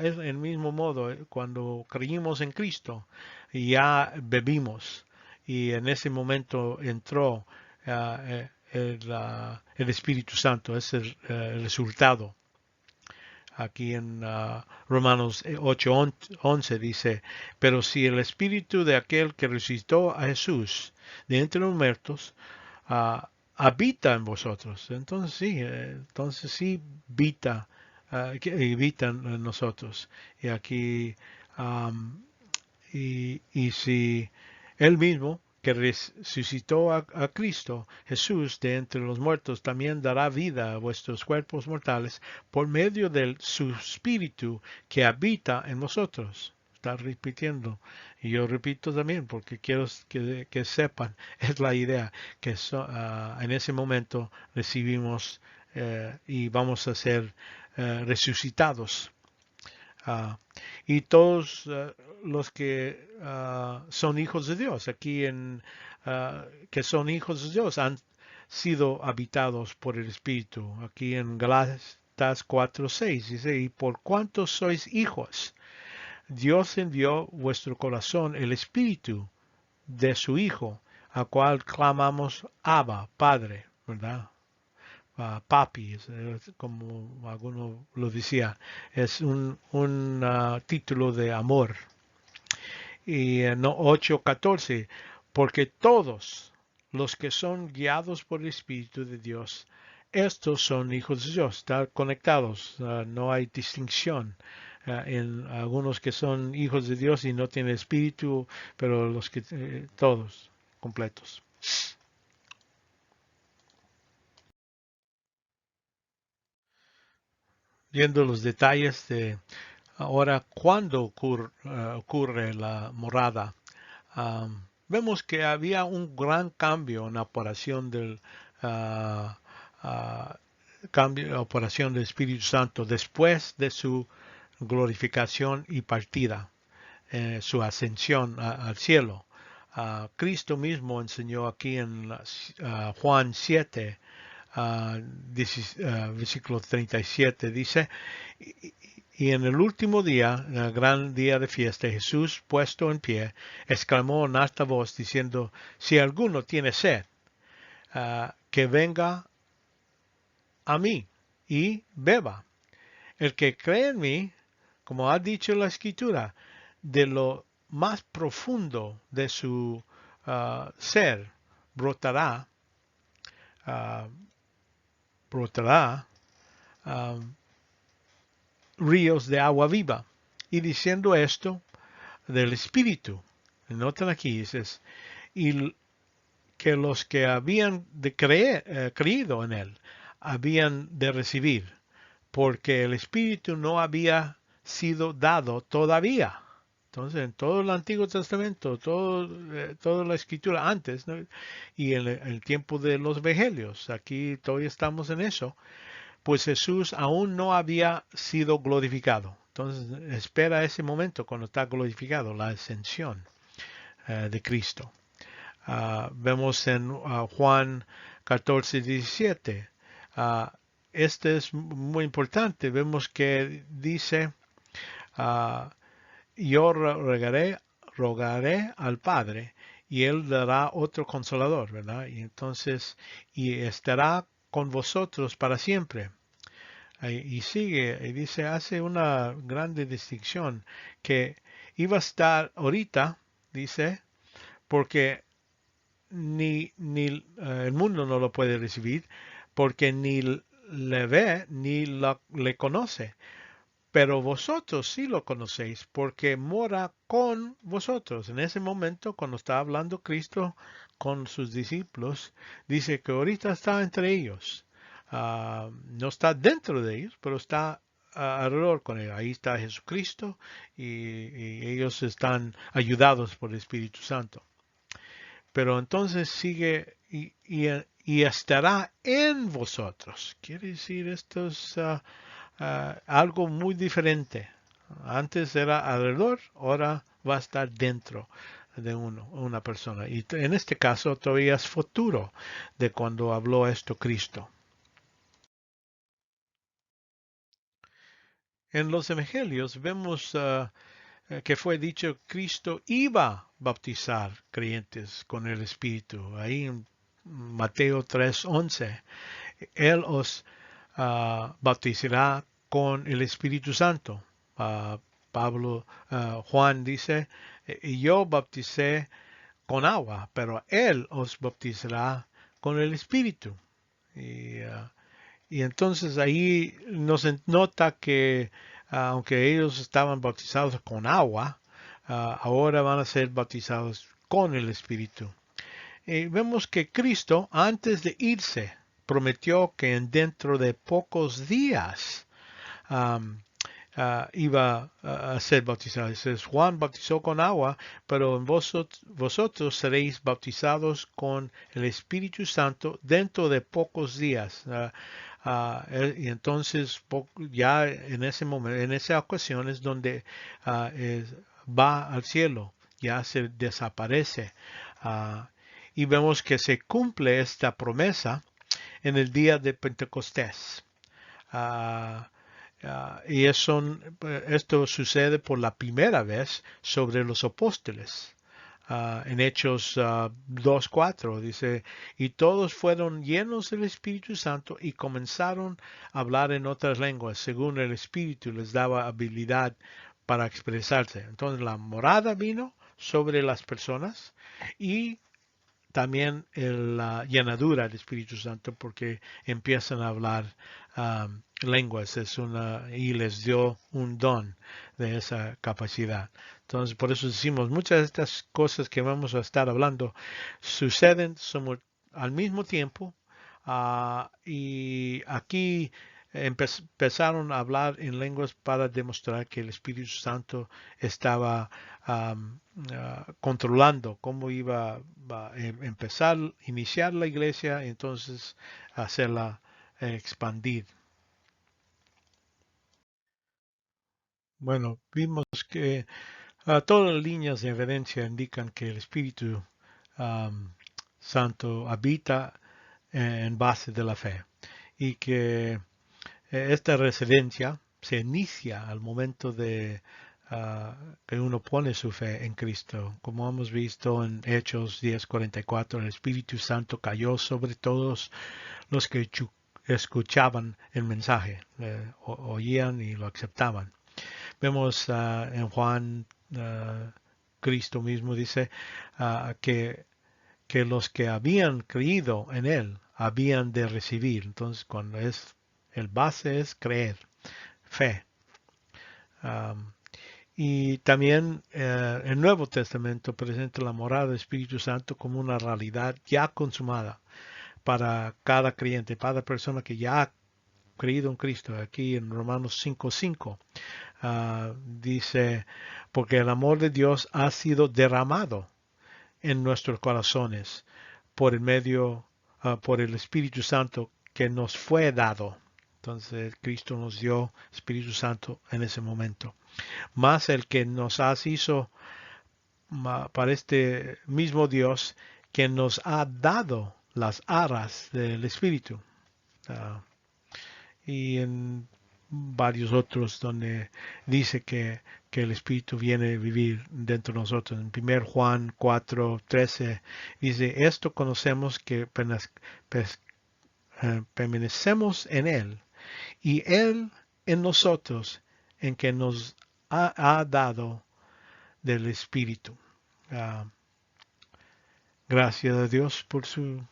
Es el mismo modo, cuando creímos en Cristo, ya bebimos y en ese momento entró el Espíritu Santo, es el resultado. Aquí en Romanos 8:11 dice, pero si el espíritu de aquel que resucitó a Jesús de entre los muertos habita en vosotros, entonces sí que habita en nosotros. Y aquí, y si él mismo que resucitó a Cristo Jesús de entre los muertos, también dará vida a vuestros cuerpos mortales por medio de su Espíritu que habita en vosotros. Está repitiendo. Y yo repito también porque quiero que sepan, es la idea, que en ese momento recibimos y vamos a ser resucitados. Y todos los que son hijos de Dios, aquí que son hijos de Dios, han sido habitados por el Espíritu. Aquí en Gálatas 4:6 dice, y por cuanto sois hijos, Dios envió vuestro corazón el Espíritu de su Hijo, a cual clamamos Abba, Padre, ¿verdad? Papi, como alguno lo decía, es un título de amor. Y en 8:14, porque todos los que son guiados por el Espíritu de Dios, estos son hijos de Dios, están conectados, no hay distinción. En algunos que son hijos de Dios y no tienen espíritu, pero los que todos completos. Viendo los detalles de ahora cuándo ocurre la morada, vemos que había un gran cambio en la operación operación del Espíritu Santo después de su glorificación y partida, su ascensión al cielo. Cristo mismo enseñó aquí en Juan 7, versículo 37, dice, y en el último día, en el gran día de fiesta, Jesús, puesto en pie, exclamó en alta voz, diciendo, si alguno tiene sed, que venga a mí y beba. El que cree en mí, como ha dicho la Escritura, de lo más profundo de su ser brotará, uh, brotará ríos de agua viva. Y diciendo esto del Espíritu, notan aquí, dices, y que los que habían de creído en él, habían de recibir, porque el Espíritu no había sido dado todavía. Entonces, en todo el Antiguo Testamento, toda la Escritura antes, ¿no? Y en el tiempo de los evangelios, aquí todavía estamos en eso, pues Jesús aún no había sido glorificado. Entonces, espera ese momento cuando está glorificado, la ascensión de Cristo. Vemos en Juan 14, 17. Este es muy importante. Vemos que dice, yo rogaré al Padre y Él dará otro consolador, ¿verdad? Y entonces, y estará con vosotros para siempre. Y sigue, y dice, hace una grande distinción que iba a estar ahorita, dice, porque ni el mundo no lo puede recibir, porque ni le ve ni le conoce. Pero vosotros sí lo conocéis, porque mora con vosotros. En ese momento, cuando está hablando Cristo con sus discípulos, dice que ahorita está entre ellos. No está dentro de ellos, pero está alrededor con ellos. Ahí está Jesucristo y ellos están ayudados por el Espíritu Santo. Pero entonces sigue y estará en vosotros. Quiere decir, esto es algo muy diferente. Antes era alrededor, ahora va a estar dentro de una persona. Y en este caso todavía es futuro de cuando habló esto Cristo. En los evangelios vemos que fue dicho Cristo iba a bautizar creyentes con el Espíritu. Ahí en Mateo 3:11, Él os bautizará con el Espíritu Santo. Juan dice, y yo bauticé con agua, pero Él os bautizará con el Espíritu. Y, y entonces ahí nos nota que aunque ellos estaban bautizados con agua, ahora van a ser bautizados con el Espíritu. Vemos que Cristo, antes de irse, prometió que dentro de pocos días iba a ser bautizado. Dice, Juan bautizó con agua, pero vosotros seréis bautizados con el Espíritu Santo dentro de pocos días. Y entonces ya en ese momento, en esa ocasión es donde va al cielo, ya se desaparece. Y vemos que se cumple esta promesa en el día de Pentecostés. Y esto sucede por la primera vez sobre los apóstoles. En Hechos 2:4 dice, y todos fueron llenos del Espíritu Santo y comenzaron a hablar en otras lenguas, según el Espíritu les daba habilidad para expresarse. Entonces la morada vino sobre las personas y también la llenadura del Espíritu Santo porque empiezan a hablar lenguas y les dio un don de esa capacidad. Entonces, por eso decimos, muchas de estas cosas que vamos a estar hablando suceden al mismo tiempo y aquí empezaron a hablar en lenguas para demostrar que el Espíritu Santo estaba controlando cómo iba a empezar, iniciar la iglesia y entonces hacerla expandir. Bueno, vimos que Todas las líneas de evidencia indican que el Espíritu um, Santo habita en base de la fe y que esta residencia se inicia al momento de que uno pone su fe en Cristo. Como hemos visto en Hechos 10:44, el Espíritu Santo cayó sobre todos los que escuchaban el mensaje, oían y lo aceptaban. Vemos en Juan, Cristo mismo dice que los que habían creído en Él habían de recibir. Entonces, cuando el base es creer, fe. Um, y también el Nuevo Testamento presenta la morada del Espíritu Santo como una realidad ya consumada para cada creyente, para cada persona que ya ha creído en Cristo. Aquí en Romanos 5:5 dice, porque el amor de Dios ha sido derramado en nuestros corazones por el medio, por el Espíritu Santo que nos fue dado. Entonces Cristo nos dio Espíritu Santo en ese momento. Más el que nos hizo para este mismo Dios que nos ha dado las aras del Espíritu. Y en varios otros donde dice que el Espíritu viene a vivir dentro de nosotros. En 1 Juan 4:13 dice, esto conocemos que permanecemos en Él y Él en nosotros, en que nos ha dado del Espíritu. Gracias a Dios por su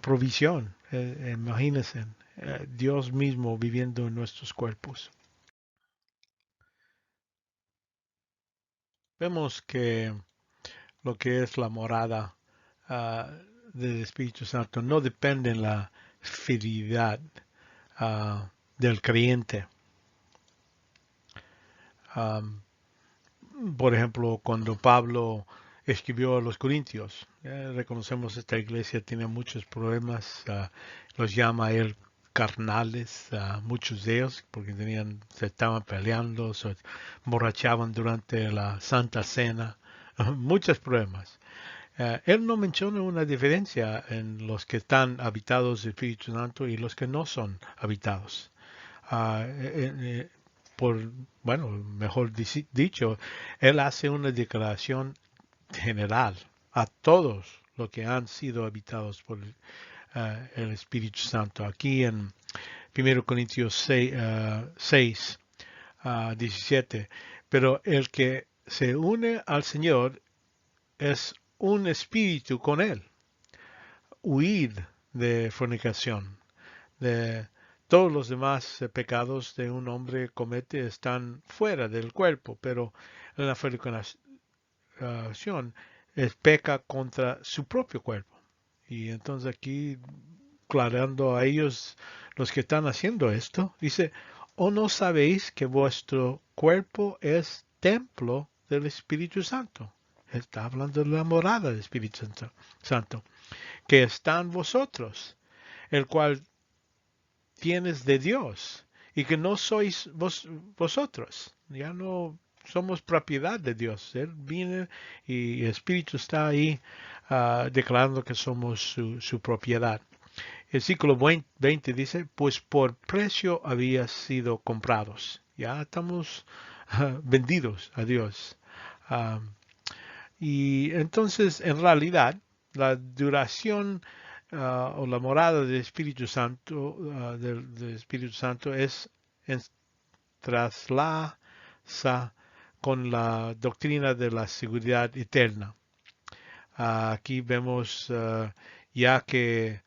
provisión. Imagínense, Dios mismo viviendo en nuestros cuerpos. Vemos que lo que es la morada uh, del Espíritu Santo no depende en la fidelidad del creyente. Um, por ejemplo, cuando Pablo escribió a los Corintios, reconocemos esta iglesia tiene muchos problemas, los llama él carnales, muchos de ellos, porque se estaban peleando, se emborrachaban durante la Santa Cena, muchos problemas. Él no menciona una diferencia en los que están habitados del Espíritu Santo y los que no son habitados. Bueno, mejor dicho, él hace una declaración general a todos los que han sido habitados por el Espíritu Santo. Aquí en 1 Corintios 6, 17, pero el que se une al Señor es un espíritu con Él. Huid de fornicación. De todos los demás pecados de un hombre comete están fuera del cuerpo, pero la fornicación peca contra su propio cuerpo. Y entonces aquí, aclarando a ellos, los que están haciendo esto, dice, ¿o no sabéis que vuestro cuerpo es templo del Espíritu Santo? Está hablando de la morada del Espíritu Santo, que está en vosotros, el cual tienes de Dios, y que no sois vosotros. Ya no somos propiedad de Dios. Él viene y el Espíritu está ahí declarando que somos su propiedad. El versículo 20 dice, pues por precio habías sido comprados. Ya estamos vendidos a Dios. Y entonces, en realidad, la duración o la morada del Espíritu Santo, del Espíritu Santo es traslasa con la doctrina de la seguridad eterna. Aquí vemos ya que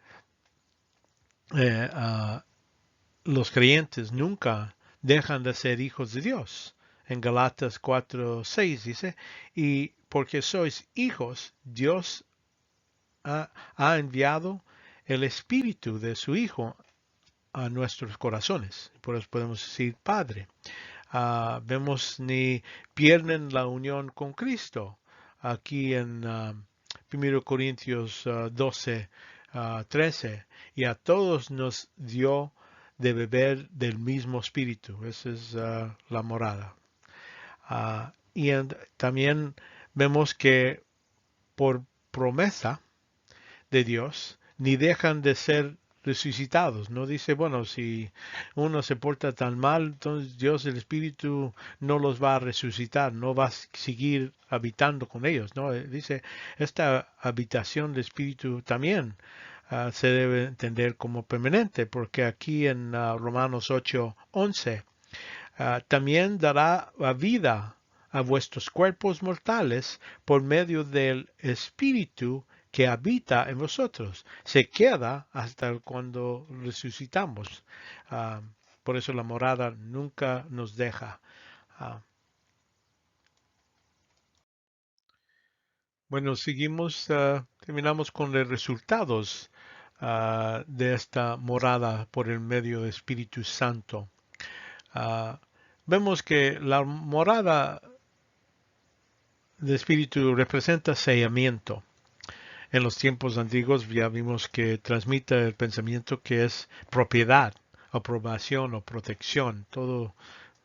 los creyentes nunca dejan de ser hijos de Dios. En Galatas 4:6 dice, y porque sois hijos, Dios ha enviado el Espíritu de su Hijo a nuestros corazones. Por eso podemos decir Padre. Vemos ni pierden la unión con Cristo. Aquí en 1 Corintios 12:13. Y a todos nos dio de beber del mismo Espíritu. Esa es la morada. también vemos que por promesa de Dios, ni dejan de ser resucitados. No dice, bueno, si uno se porta tan mal, entonces Dios, el Espíritu, no los va a resucitar, no va a seguir habitando con ellos. No, dice, esta habitación del Espíritu también se debe entender como permanente, porque aquí en Romanos 8:11 también dará vida a vuestros cuerpos mortales por medio del Espíritu que habita en vosotros. Se queda hasta cuando resucitamos. Ah, por eso la morada nunca nos deja. Ah, bueno, seguimos, terminamos con los resultados de esta morada por el medio del Espíritu Santo. Ah, vemos que la morada del Espíritu representa sellamiento. En los tiempos antiguos ya vimos que transmite el pensamiento que es propiedad, aprobación o protección. Todo,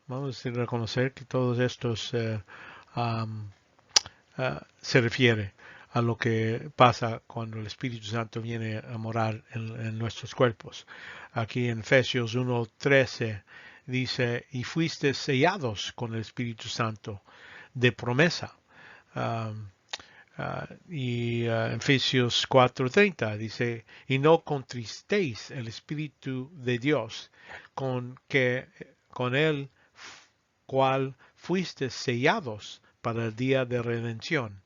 vamos a reconocer que todos estos se refiere a lo que pasa cuando el Espíritu Santo viene a morar en nuestros cuerpos. Aquí en Efesios 1:13 dice, y fuiste sellados con el Espíritu Santo de promesa. Um, Efesios 4:30 dice, y no contristéis el Espíritu de Dios, con el cual fuiste sellados para el día de redención.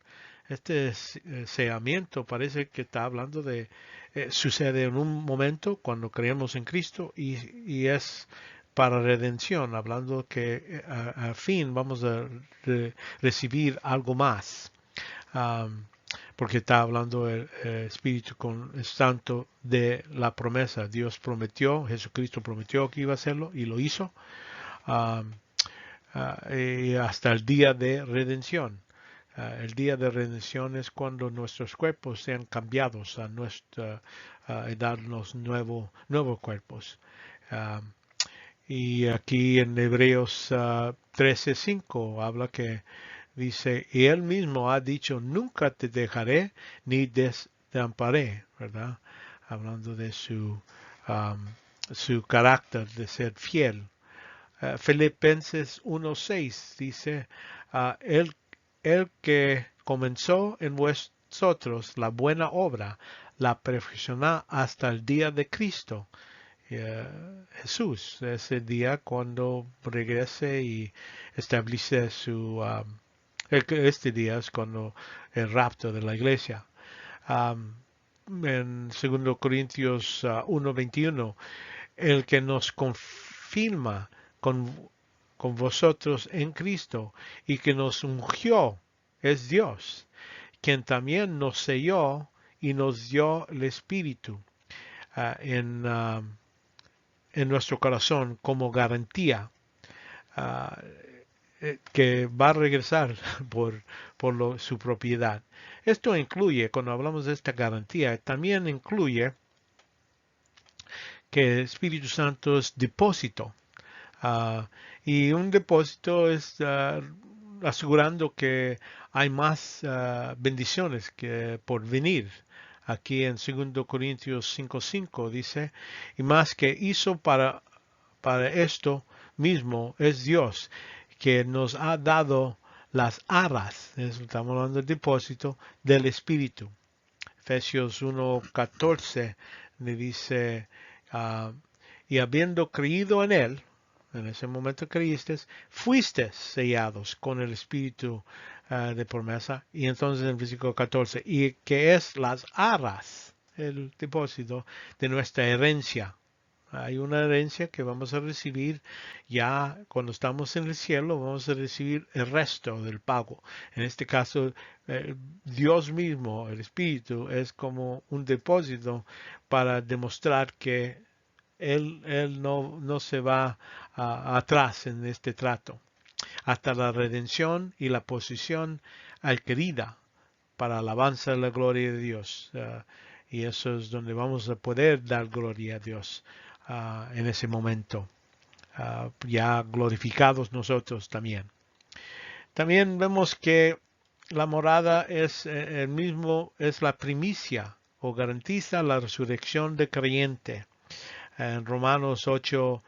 Este sellamiento parece que está hablando de, sucede en un momento cuando creemos en Cristo y es para redención, hablando que al fin vamos a recibir algo más. Um, porque está hablando el Espíritu Santo de la promesa. Dios prometió, Jesucristo prometió que iba a hacerlo y lo hizo. Um, y hasta el día de redención. El día de redención es cuando nuestros cuerpos sean cambiados a nuestra darnos nuevos cuerpos. Y aquí en Hebreos 13:5 habla que dice, y él mismo ha dicho, nunca te dejaré ni desamparé, ¿verdad? Hablando de su carácter de ser fiel. Filipenses 1:6 dice, el que comenzó en vosotros la buena obra, la perfeccionará hasta el día de Cristo. Jesús, ese día cuando regrese y establece este día es cuando el rapto de la iglesia. En 2 Corintios 1:21, el que nos confirma con vosotros en Cristo y que nos ungió es Dios, quien también nos selló y nos dio el Espíritu en nuestro corazón como garantía que va a regresar por su propiedad. Esto incluye, cuando hablamos de esta garantía, también incluye que el Espíritu Santo es depósito. Y un depósito es asegurando que hay más bendiciones que por venir. Aquí en 2 Corintios 5:5 dice, y más que hizo para esto mismo es Dios, que nos ha dado las arras, estamos hablando del depósito, del Espíritu. Efesios 1:14 le dice, y habiendo creído en Él, en ese momento creíste, fuiste sellados con el Espíritu de promesa. Y entonces en el versículo 14, y que es las arras, el depósito de nuestra herencia. Hay una herencia que vamos a recibir ya cuando estamos en el cielo, vamos a recibir el resto del pago. En este caso, Dios mismo, el Espíritu, es como un depósito para demostrar que Él no se va atrás en este trato, hasta la redención y la posición adquirida para alabanza de la gloria de Dios. Y eso es donde vamos a poder dar gloria a Dios en ese momento, ya glorificados nosotros también. También vemos que la morada es el mismo, es la primicia o garantiza la resurrección de creyente. En Romanos 8,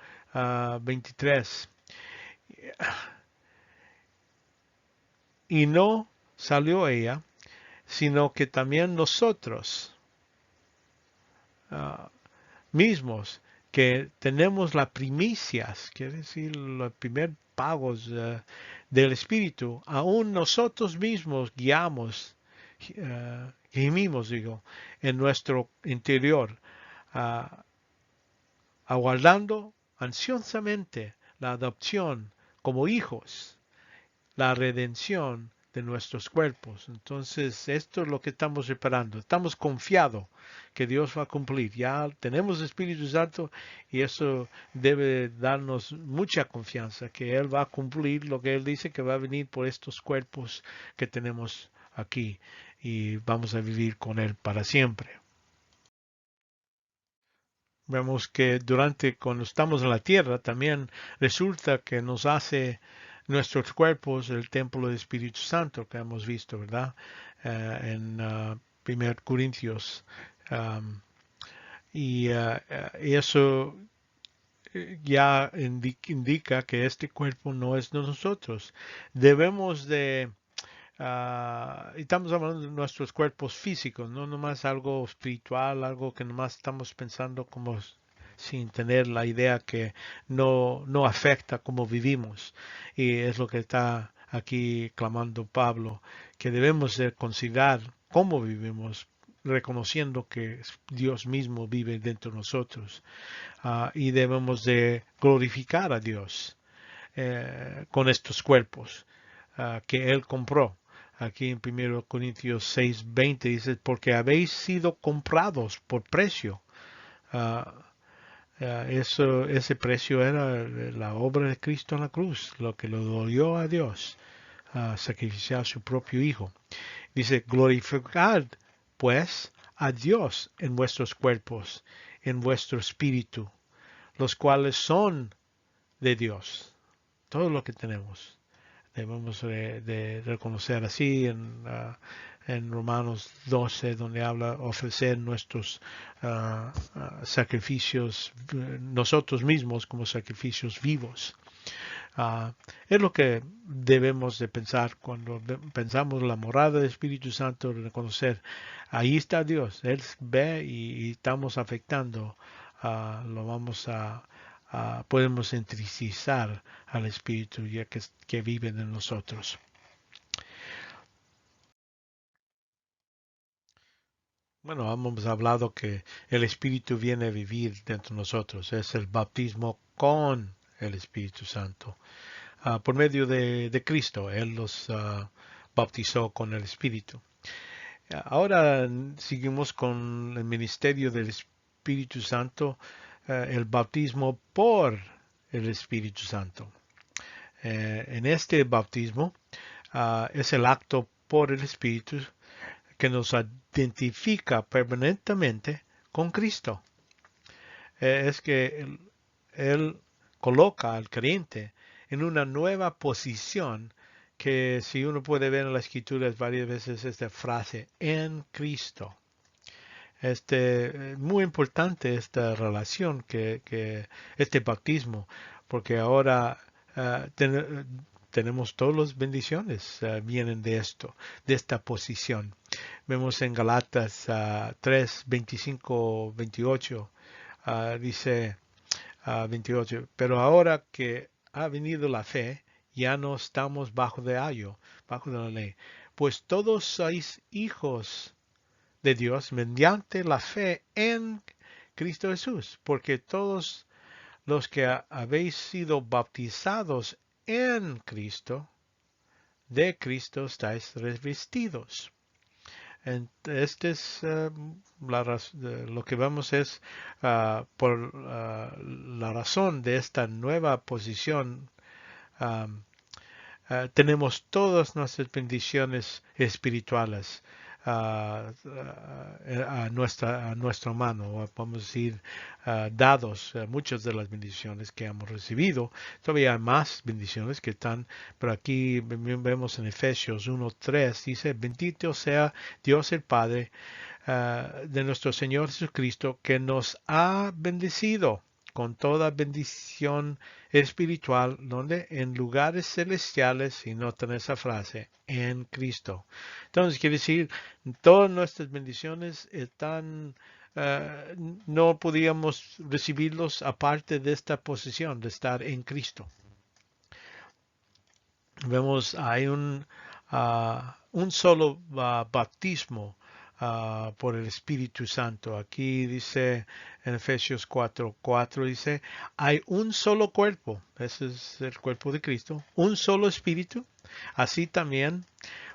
23. Y no salió ella, sino que también nosotros uh, mismos, que tenemos las primicias, quiere decir los primeros pagos del Espíritu, aún nosotros mismos guiamos, gemimos, digo, en nuestro interior, uh, aguardando ansiosamente la adopción como hijos, la redención de nuestros cuerpos. Entonces, esto es lo que estamos esperando. Estamos confiados que Dios va a cumplir. Ya tenemos Espíritu Santo y eso debe darnos mucha confianza, que Él va a cumplir lo que Él dice, que va a venir por estos cuerpos que tenemos aquí y vamos a vivir con Él para siempre. Vemos que cuando estamos en la tierra, también resulta que nos hace nuestros cuerpos el templo del Espíritu Santo, que hemos visto, ¿verdad? En 1 Corintios. Um, y eso ya indica que este cuerpo no es de nosotros. Debemos de estamos hablando de nuestros cuerpos físicos, no nomás algo espiritual, algo que nomás estamos pensando como sin tener la idea que no afecta cómo vivimos. Y es lo que está aquí clamando Pablo, que debemos de considerar cómo vivimos, reconociendo que Dios mismo vive dentro de nosotros. Y debemos de glorificar a Dios con estos cuerpos que Él compró. Aquí en 1 Corintios 6:20 dice, porque habéis sido comprados por precio. Ese precio era la obra de Cristo en la cruz, lo que lo dolió a Dios, sacrificar a su propio Hijo. Dice, glorificad pues a Dios en vuestros cuerpos, en vuestro espíritu, los cuales son de Dios. Todo lo que tenemos debemos de reconocer así en Romanos 12, donde habla ofrecer nuestros sacrificios, nosotros mismos como sacrificios vivos. Es lo que debemos de pensar cuando pensamos la morada del Espíritu Santo, reconocer, ahí está Dios, Él ve y estamos afectando, lo vamos podemos entristizar al Espíritu ya que vive en nosotros. Bueno, hemos hablado que el Espíritu viene a vivir dentro de nosotros, es el bautismo con el Espíritu Santo. Por medio de Cristo, Él los bautizó con el Espíritu. Ahora seguimos con el ministerio del Espíritu Santo, el bautismo por el Espíritu Santo. En este bautismo es el acto por el Espíritu que nos identifica permanentemente con Cristo. Es que Él coloca al creyente en una nueva posición que si uno puede ver en las escrituras varias veces esta frase, en Cristo. Muy importante esta relación este bautismo, porque ahora tenemos todas las bendiciones vienen de esto, de esta posición. Vemos en Galatas 3, 25, 28, dice 28, pero ahora que ha venido la fe, ya no estamos bajo de ayo, bajo de la ley, pues todos sois hijos de Dios mediante la fe en Cristo Jesús, porque todos los que habéis sido bautizados en Cristo, de Cristo estáis revestidos. Este es lo que vemos es por la razón de esta nueva posición tenemos todas nuestras bendiciones espirituales a nuestra mano, vamos a decir, dados muchas de las bendiciones que hemos recibido. Todavía hay más bendiciones que están, pero aquí vemos en Efesios 1:3, dice, bendito sea Dios el Padre de nuestro Señor Jesucristo, que nos ha bendecido con toda bendición espiritual, donde en lugares celestiales, y noten esa frase, en Cristo. Entonces, quiere decir, todas nuestras bendiciones están, no podíamos recibirlos aparte de esta posición de estar en Cristo. Vemos, hay un solo bautismo por el Espíritu Santo. Aquí dice en Efesios 4:4 dice, hay un solo cuerpo, ese es el cuerpo de Cristo, un solo Espíritu. Así también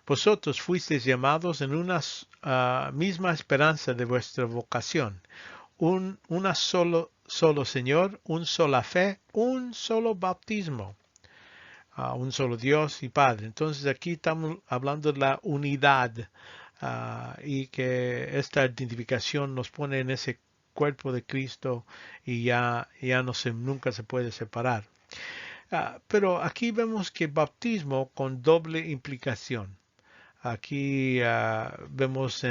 vosotros fuisteis llamados en una misma esperanza de vuestra vocación. Una solo Señor, un sola fe, un solo bautismo. Un solo Dios y Padre. Entonces aquí estamos hablando de la unidad y que esta identificación nos pone en ese cuerpo de Cristo y ya no nunca se puede separar. Pero aquí vemos que bautismo con doble implicación. Aquí vemos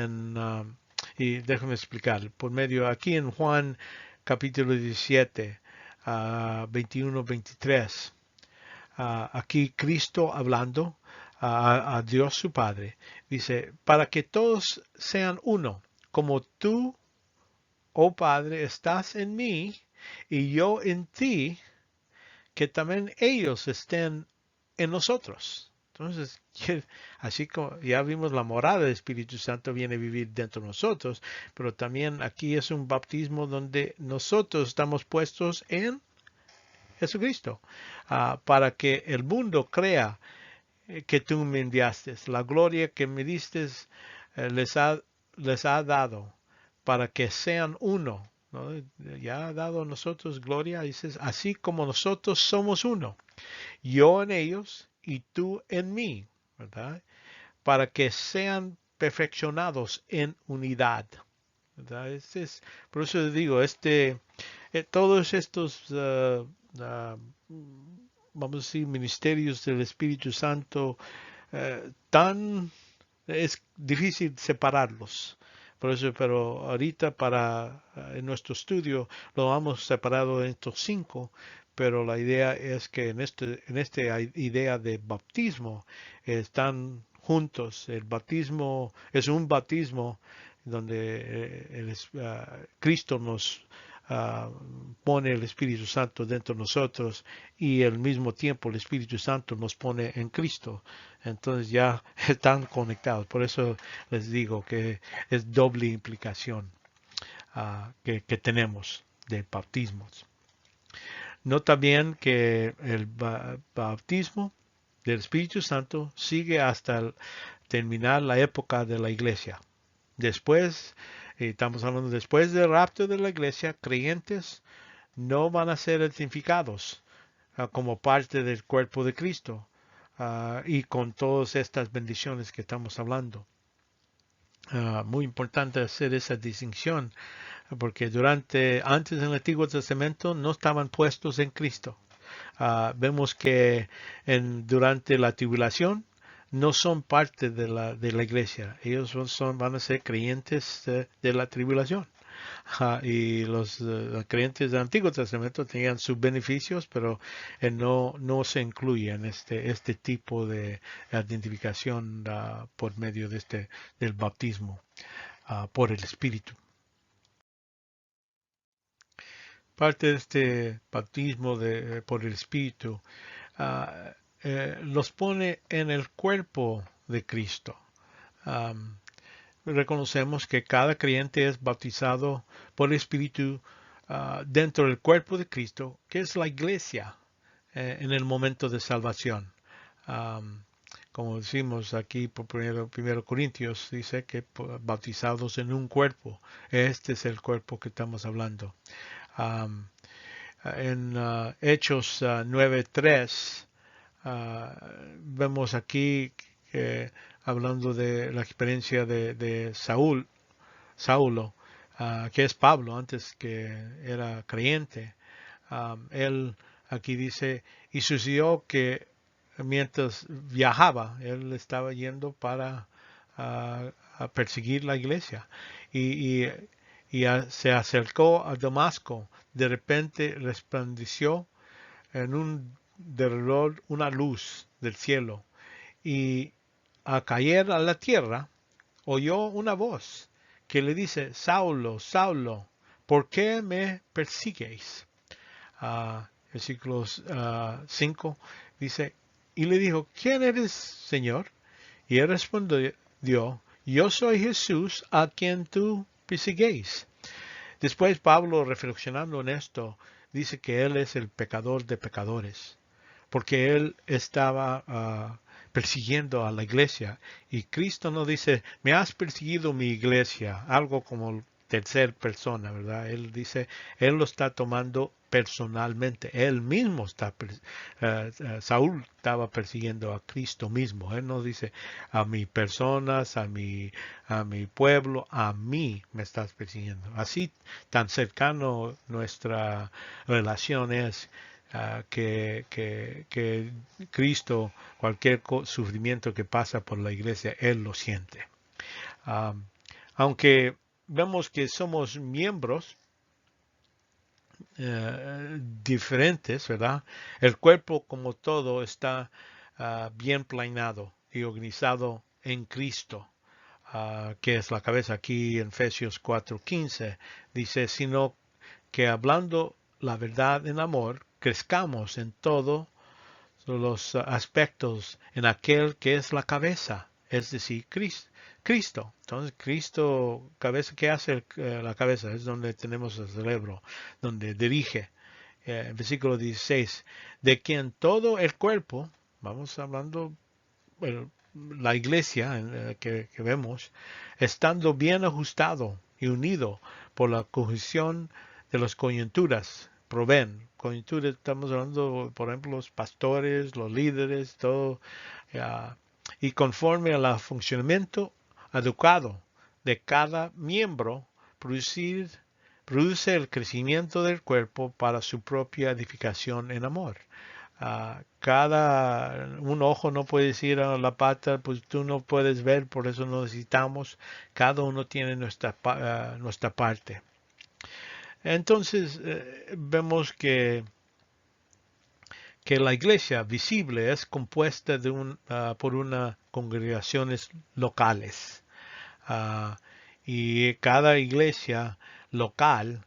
y déjame explicar, por medio, aquí en Juan capítulo 17, 21-23. Aquí Cristo hablando a Dios su Padre, dice, para que todos sean uno, como tú, oh Padre, estás en mí y yo en ti, que también ellos estén en nosotros. Entonces, así como ya vimos la morada del Espíritu Santo viene a vivir dentro de nosotros, pero también aquí es un bautismo donde nosotros estamos puestos en Jesucristo, para que el mundo crea que tú me enviaste. La gloria que me diste les ha dado para que sean uno, ¿no? Ya ha dado a nosotros gloria, dices, así como nosotros somos uno, yo en ellos y tú en mí, ¿verdad? Para que sean perfeccionados en unidad, ¿verdad? Por eso digo, todos estos vamos a decir, ministerios del Espíritu Santo, es difícil separarlos. Por eso, pero ahorita en nuestro estudio lo hemos separado en estos 5, pero la idea es que en esta idea de bautismo están juntos. El bautismo es un bautismo donde Cristo nos pone el Espíritu Santo dentro de nosotros y al mismo tiempo el Espíritu Santo nos pone en Cristo. Entonces ya están conectados. Por eso les digo que es doble implicación que tenemos de bautismos. Nota bien que el bautismo del Espíritu Santo sigue hasta terminar la época de la iglesia. Después, estamos hablando después del rapto de la iglesia, creyentes no van a ser identificados como parte del cuerpo de Cristo y con todas estas bendiciones que estamos hablando. Muy importante hacer esa distinción porque antes del Antiguo Testamento no estaban puestos en Cristo. Vemos que durante la tribulación no son parte de la iglesia. Ellos van a ser creyentes de la tribulación. Y los creyentes del Antiguo Testamento tenían sus beneficios, pero no se incluye en este tipo de identificación por medio del bautismo por el Espíritu. Parte de este bautismo por el Espíritu los pone en el cuerpo de Cristo. Reconocemos que cada creyente es bautizado por el Espíritu dentro del cuerpo de Cristo, que es la iglesia en el momento de salvación. Como decimos aquí por 1 Corintios, dice que bautizados en un cuerpo. Este es el cuerpo que estamos hablando. En Hechos 9:3 vemos aquí hablando de la experiencia de Saulo, que es Pablo antes que era creyente. Él aquí dice, y sucedió que mientras viajaba, él estaba yendo para a perseguir la iglesia y se acercó a Damasco. De repente resplandeció en un derredor una luz del cielo y al caer a la tierra oyó una voz que le dice, Saulo, Saulo, ¿por qué me persigues? Versículos 5 dice, y le dijo, ¿quién eres, Señor? Y él respondió, yo soy Jesús a quien tú persigues. Después Pablo, reflexionando en esto, dice que él es el pecador de pecadores, porque él estaba persiguiendo a la iglesia. Y Cristo no dice, me has perseguido mi iglesia, algo como tercer persona, ¿verdad? Él dice, él lo está tomando personalmente. Él mismo está, Saúl estaba persiguiendo a Cristo mismo. Él no dice a mis personas, a mi pueblo, a mí me estás persiguiendo. Así tan cercano nuestra relación es que Cristo, cualquier sufrimiento que pasa por la iglesia, Él lo siente. Aunque vemos que somos miembros diferentes, ¿verdad? El cuerpo como todo está bien planeado y organizado en Cristo, que es la cabeza. Aquí en Efesios 4:15 dice, sino que hablando la verdad en amor, crezcamos en todos los aspectos en aquel que es la cabeza, es decir, Cristo. Entonces, Cristo, cabeza, ¿qué hace la cabeza? Es donde tenemos el cerebro, donde dirige. Versículo 16, de quien todo el cuerpo, vamos hablando, bueno, la iglesia que vemos, estando bien ajustado y unido por la cohesión de las coyunturas, proveen. Coyunturas, estamos hablando, por ejemplo, los pastores, los líderes, todo, y conforme al funcionamiento adecuado de cada miembro, produce el crecimiento del cuerpo para su propia edificación en amor. Un ojo no puede decir a la pata, pues tú no puedes ver, por eso necesitamos, cada uno tiene nuestra parte. Entonces vemos que la iglesia visible es compuesta por unas congregaciones locales. Y cada iglesia local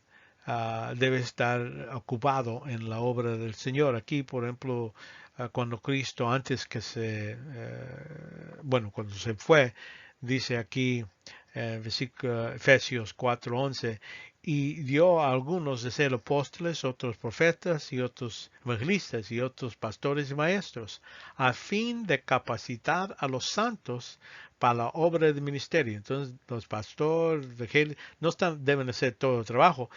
debe estar ocupado en la obra del Señor. Aquí, por ejemplo, cuando Cristo antes que cuando se fue, dice aquí, Efesios 4:11, y dio a algunos de ser apóstoles, otros profetas y otros evangelistas y otros pastores y maestros, a fin de capacitar a los santos para la obra del ministerio. Entonces, los pastores no deben hacer todo el trabajo.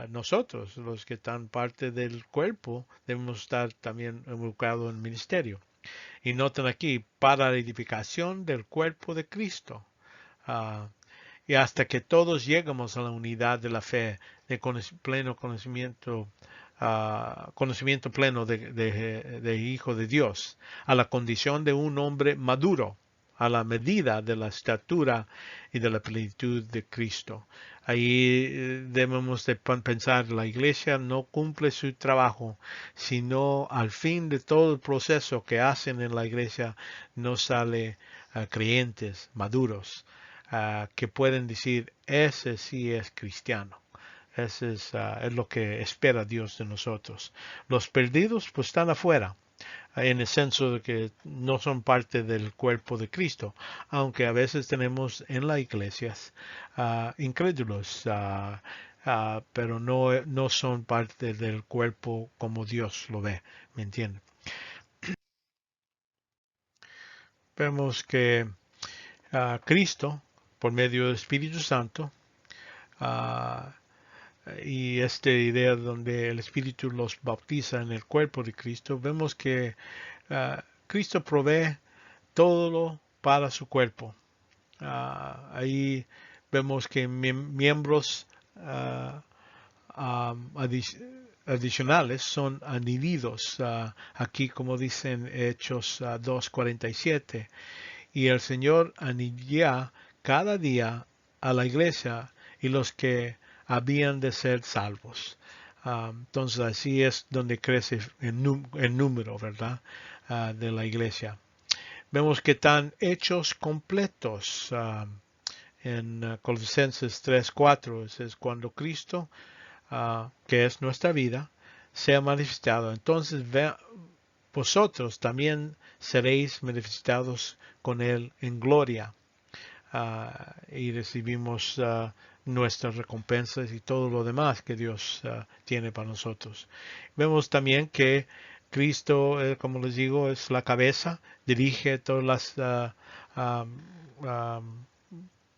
Nosotros, los que están parte del cuerpo, debemos estar también involucrados en el ministerio. Y noten aquí, para la edificación del cuerpo de Cristo. Y hasta que todos lleguemos a la unidad de la fe, de pleno conocimiento, conocimiento pleno de Hijo de Dios, a la condición de un hombre maduro, a la medida de la estatura y de la plenitud de Cristo. Ahí debemos de pensar, la iglesia no cumple su trabajo, sino al fin de todo el proceso que hacen en la iglesia no sale creyentes maduros. Que pueden decir, ese sí es cristiano. Ese es lo que espera Dios de nosotros. Los perdidos pues están afuera, en el senso de que no son parte del cuerpo de Cristo, aunque a veces tenemos en las iglesias incrédulos, pero no son parte del cuerpo como Dios lo ve, ¿me entienden? Vemos que Cristo, por medio del Espíritu Santo, y esta idea donde el Espíritu los bautiza en el cuerpo de Cristo, vemos que Cristo provee todo para su cuerpo. Ahí vemos que miembros adicionales son añadidos, aquí como dicen Hechos 2:47, y el Señor añadía cada día a la iglesia y los que habían de ser salvos. Entonces así es donde crece el número, ¿verdad? De la iglesia. Vemos que están hechos completos. En Colosenses 3:4 es cuando Cristo, que es nuestra vida, sea manifestado. Entonces vosotros también seréis manifestados con Él en gloria. Y recibimos nuestras recompensas y todo lo demás que Dios tiene para nosotros. Vemos también que Cristo, como les digo, es la cabeza, dirige todas las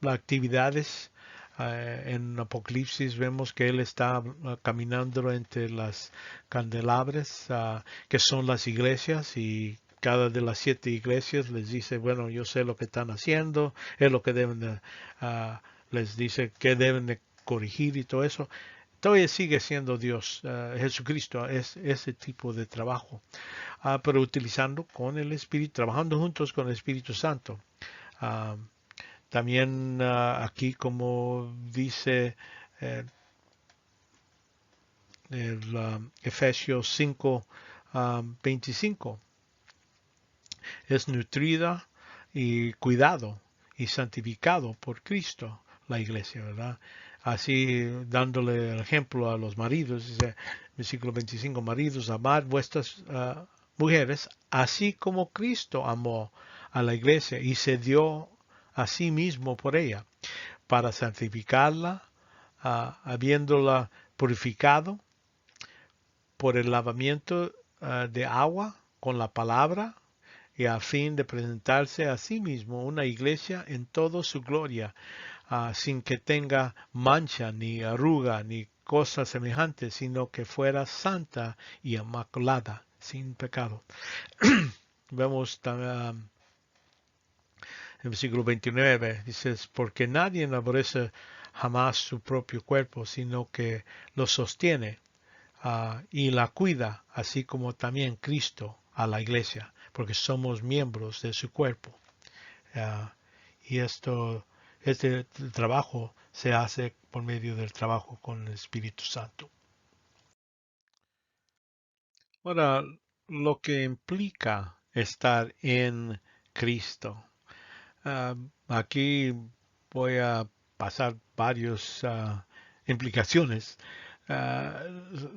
actividades. En Apocalipsis vemos que Él está caminando entre las candelabres, que son las iglesias, y cada de las 7 iglesias les dice, bueno, yo sé lo que están haciendo, es lo que deben de, les dice que deben de corregir y todo eso. Todavía sigue siendo Dios, Jesucristo, es ese tipo de trabajo, pero utilizando con el Espíritu, trabajando juntos con el Espíritu Santo. También aquí, como dice Efesios 5:25, es nutrida y cuidado y santificado por Cristo la iglesia, ¿verdad? Así dándole el ejemplo a los maridos, dice versículo 25, maridos, amad vuestras mujeres, así como Cristo amó a la iglesia y se dio a sí mismo por ella, para santificarla, habiéndola purificado por el lavamiento de agua con la palabra, y a fin de presentarse a sí mismo una iglesia en toda su gloria, sin que tenga mancha, ni arruga, ni cosa semejante, sino que fuera santa y inmaculada, sin pecado. Vemos también en versículo 29, dices, porque nadie aborrece jamás su propio cuerpo, sino que lo sostiene y la cuida, así como también Cristo a la iglesia, porque somos miembros de su cuerpo. Y este trabajo se hace por medio del trabajo con el Espíritu Santo. Ahora, lo que implica estar en Cristo. Aquí voy a pasar varias implicaciones,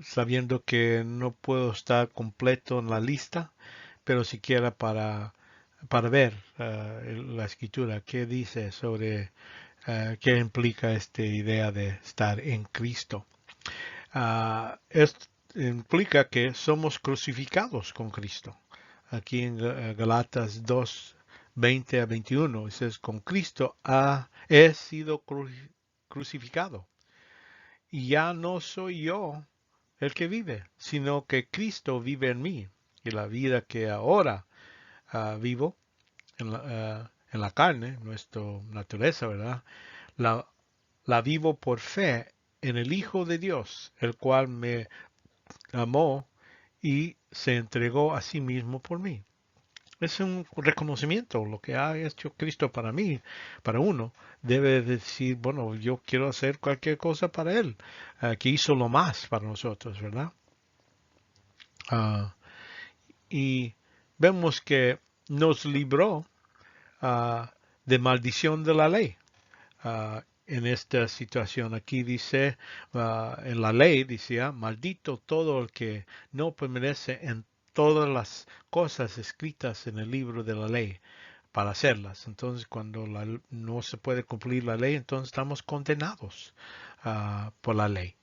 sabiendo que no puedo estar completo en la lista, pero siquiera para ver la escritura, qué dice sobre qué implica esta idea de estar en Cristo. Esto implica que somos crucificados con Cristo. Aquí en Galatas 2:20-21 dice, con Cristo he sido crucificado. Y ya no soy yo el que vive, sino que Cristo vive en mí. Y la vida que ahora vivo en la carne, nuestra naturaleza, ¿verdad? La vivo por fe en el Hijo de Dios, el cual me amó y se entregó a sí mismo por mí. Es un reconocimiento, lo que ha hecho Cristo para mí, para uno. Debe decir, bueno, yo quiero hacer cualquier cosa para Él, que hizo lo más para nosotros, ¿verdad? Y vemos que nos libró de maldición de la ley. En esta situación aquí dice, en la ley decía, maldito todo el que no permanece en todas las cosas escritas en el libro de la ley para hacerlas. Entonces, cuando no se puede cumplir la ley, entonces estamos condenados por la ley.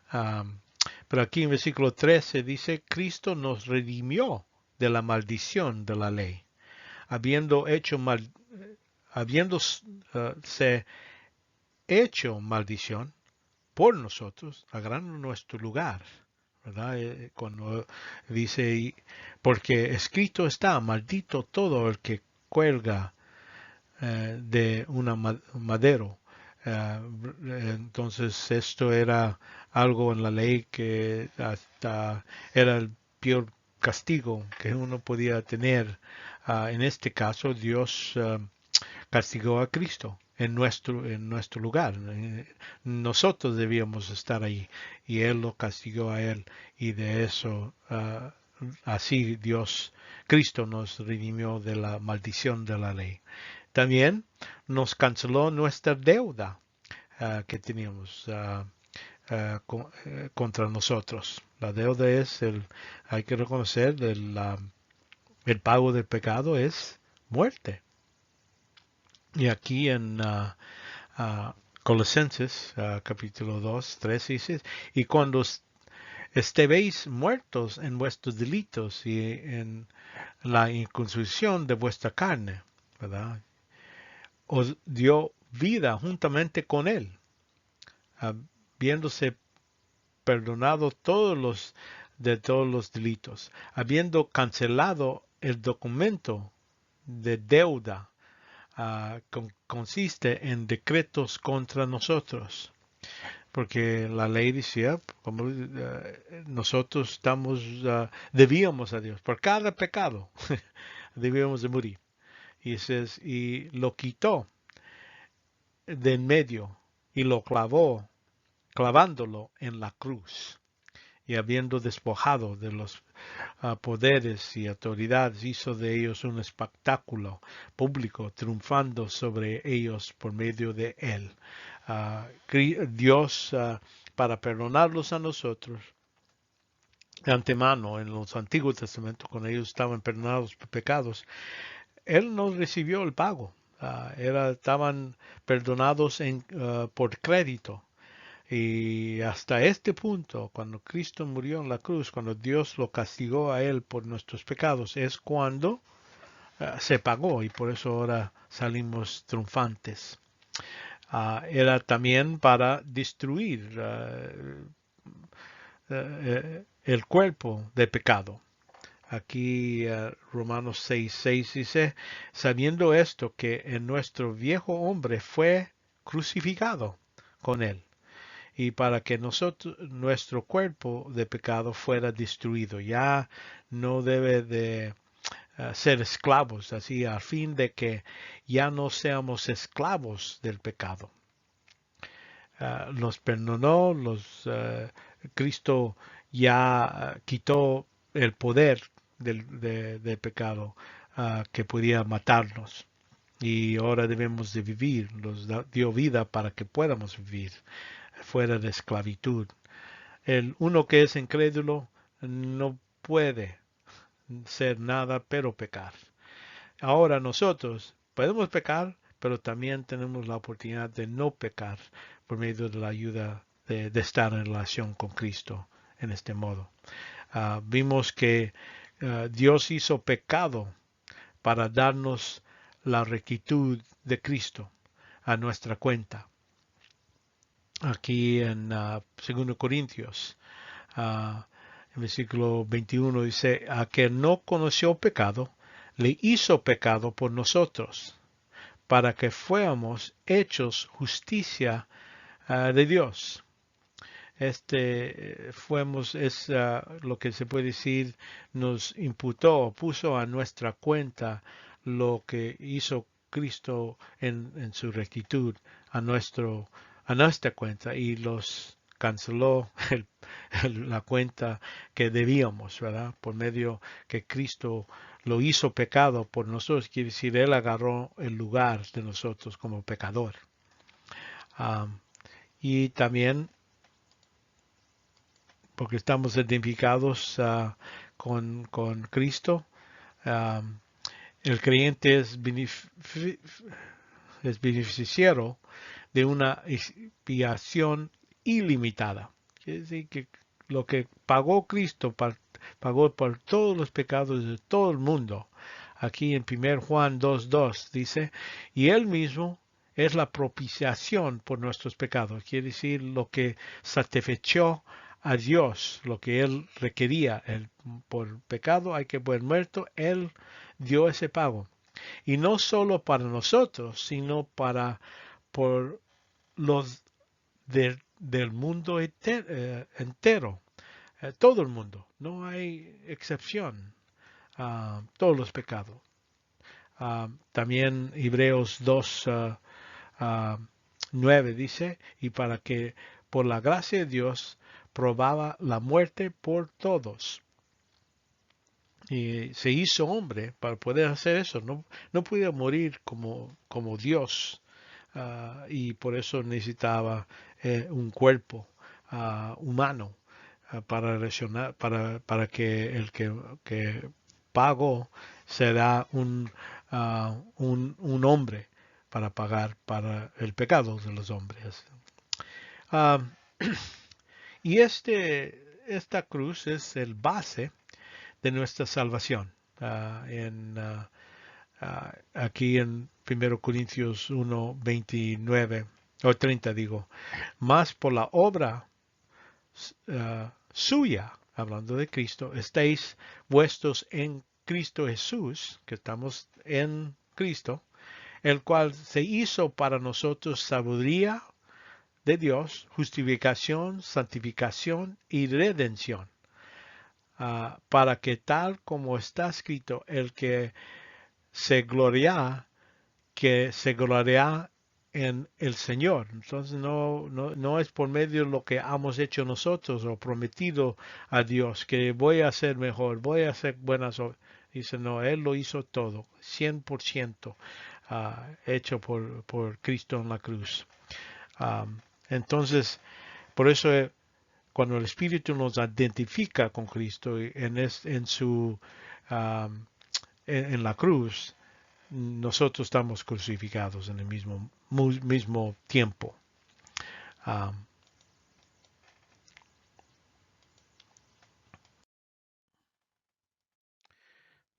Pero aquí en versículo 13 dice, Cristo nos redimió de la maldición de la ley, habiéndose hecho maldición por nosotros, agarrando nuestro lugar, ¿verdad? Cuando dice, porque escrito está, maldito todo el que cuelga de un madero. Entonces esto era algo en la ley que hasta era el peor castigo que uno podía tener. En este caso Dios castigó a Cristo en nuestro lugar. Nosotros debíamos estar ahí y Él lo castigó a Él y de eso así Cristo nos redimió de la maldición de la ley. También nos canceló nuestra deuda que teníamos contra nosotros. La deuda es hay que reconocer, el pago del pecado es muerte. Y aquí en Colosenses capítulo 2, 3 dice, y cuando estéis muertos en vuestros delitos y en la incircuncisión de vuestra carne, ¿verdad? Os dio vida juntamente con él, habiéndose perdonado todos los delitos, habiendo cancelado el documento de deuda consiste en decretos contra nosotros. Porque la ley decía, como nosotros debíamos a Dios, por cada pecado debíamos de morir. Y lo quitó de en medio y lo clavándolo en la cruz. Y habiendo despojado de los poderes y autoridades, hizo de ellos un espectáculo público, triunfando sobre ellos por medio de él. Dios, para perdonarlos a nosotros, de antemano, en los Antiguos Testamentos, cuando ellos estaban perdonados por pecados, Él no recibió el pago. Estaban perdonados por crédito. Y hasta este punto, cuando Cristo murió en la cruz, cuando Dios lo castigó a Él por nuestros pecados, es cuando se pagó y por eso ahora salimos triunfantes. Era también para destruir el cuerpo de pecado. Aquí Romanos 6:6 dice, sabiendo esto que en nuestro viejo hombre fue crucificado con él, y para que nuestro cuerpo de pecado fuera destruido. Ya no debe de ser esclavos, así al fin de que ya no seamos esclavos del pecado. Nos perdonó, Cristo ya quitó el poder del pecado que podía matarnos. Y ahora debemos de vivir, nos dio vida para que podamos vivir fuera de esclavitud. Uno que es incrédulo no puede ser nada pero pecar. Ahora nosotros podemos pecar, pero también tenemos la oportunidad de no pecar por medio de la ayuda de estar en relación con Cristo en este modo. Vimos que Dios hizo pecado para darnos la rectitud de Cristo a nuestra cuenta. Aquí en 2 Corintios, en versículo 21 dice, a que no conoció pecado, le hizo pecado por nosotros, para que fuéramos hechos justicia de Dios. Lo que se puede decir, nos imputó, puso a nuestra cuenta lo que hizo Cristo en su rectitud a nuestra cuenta y los canceló la cuenta que debíamos, ¿verdad? Por medio que Cristo lo hizo pecado por nosotros, quiere decir, Él agarró el lugar de nosotros como pecador. Y también, porque estamos identificados con Cristo, el creyente es beneficiario de una expiación ilimitada. Quiere decir que lo que pagó Cristo, pagó por todos los pecados de todo el mundo. Aquí en 1 Juan 2:2 dice, y Él mismo es la propiciación por nuestros pecados. Quiere decir lo que satisfechó a Dios, lo que Él requería. Por pecado hay que ser muerto. Él dio ese pago. Y no solo para nosotros, sino por los del mundo entero. Todo el mundo, no hay excepción. Todos los pecados. También Hebreos 2, 9 dice, y para que por la gracia de Dios probaba la muerte por todos. Y se hizo hombre para poder hacer eso. No podía morir como Dios. Y por eso necesitaba un cuerpo humano para reaccionar, para que el que pagó será un hombre para pagar para el pecado de los hombres. Ah, y esta cruz es el base de nuestra salvación. Aquí en 1 Corintios 1, 29 o 30 digo, más por la obra suya, hablando de Cristo, estáis vuestros en Cristo Jesús, que estamos en Cristo, el cual se hizo para nosotros sabiduría de Dios, justificación, santificación y redención, para que tal como está escrito, el que se gloria en el Señor. Entonces no es por medio de lo que hemos hecho nosotros o prometido a Dios que voy a hacer mejor, voy a hacer buenas obras. Dice, no, Él lo hizo todo, 100% hecho por Cristo en la cruz. Entonces, por eso cuando el Espíritu nos identifica con Cristo en la cruz, nosotros estamos crucificados en el mismo tiempo.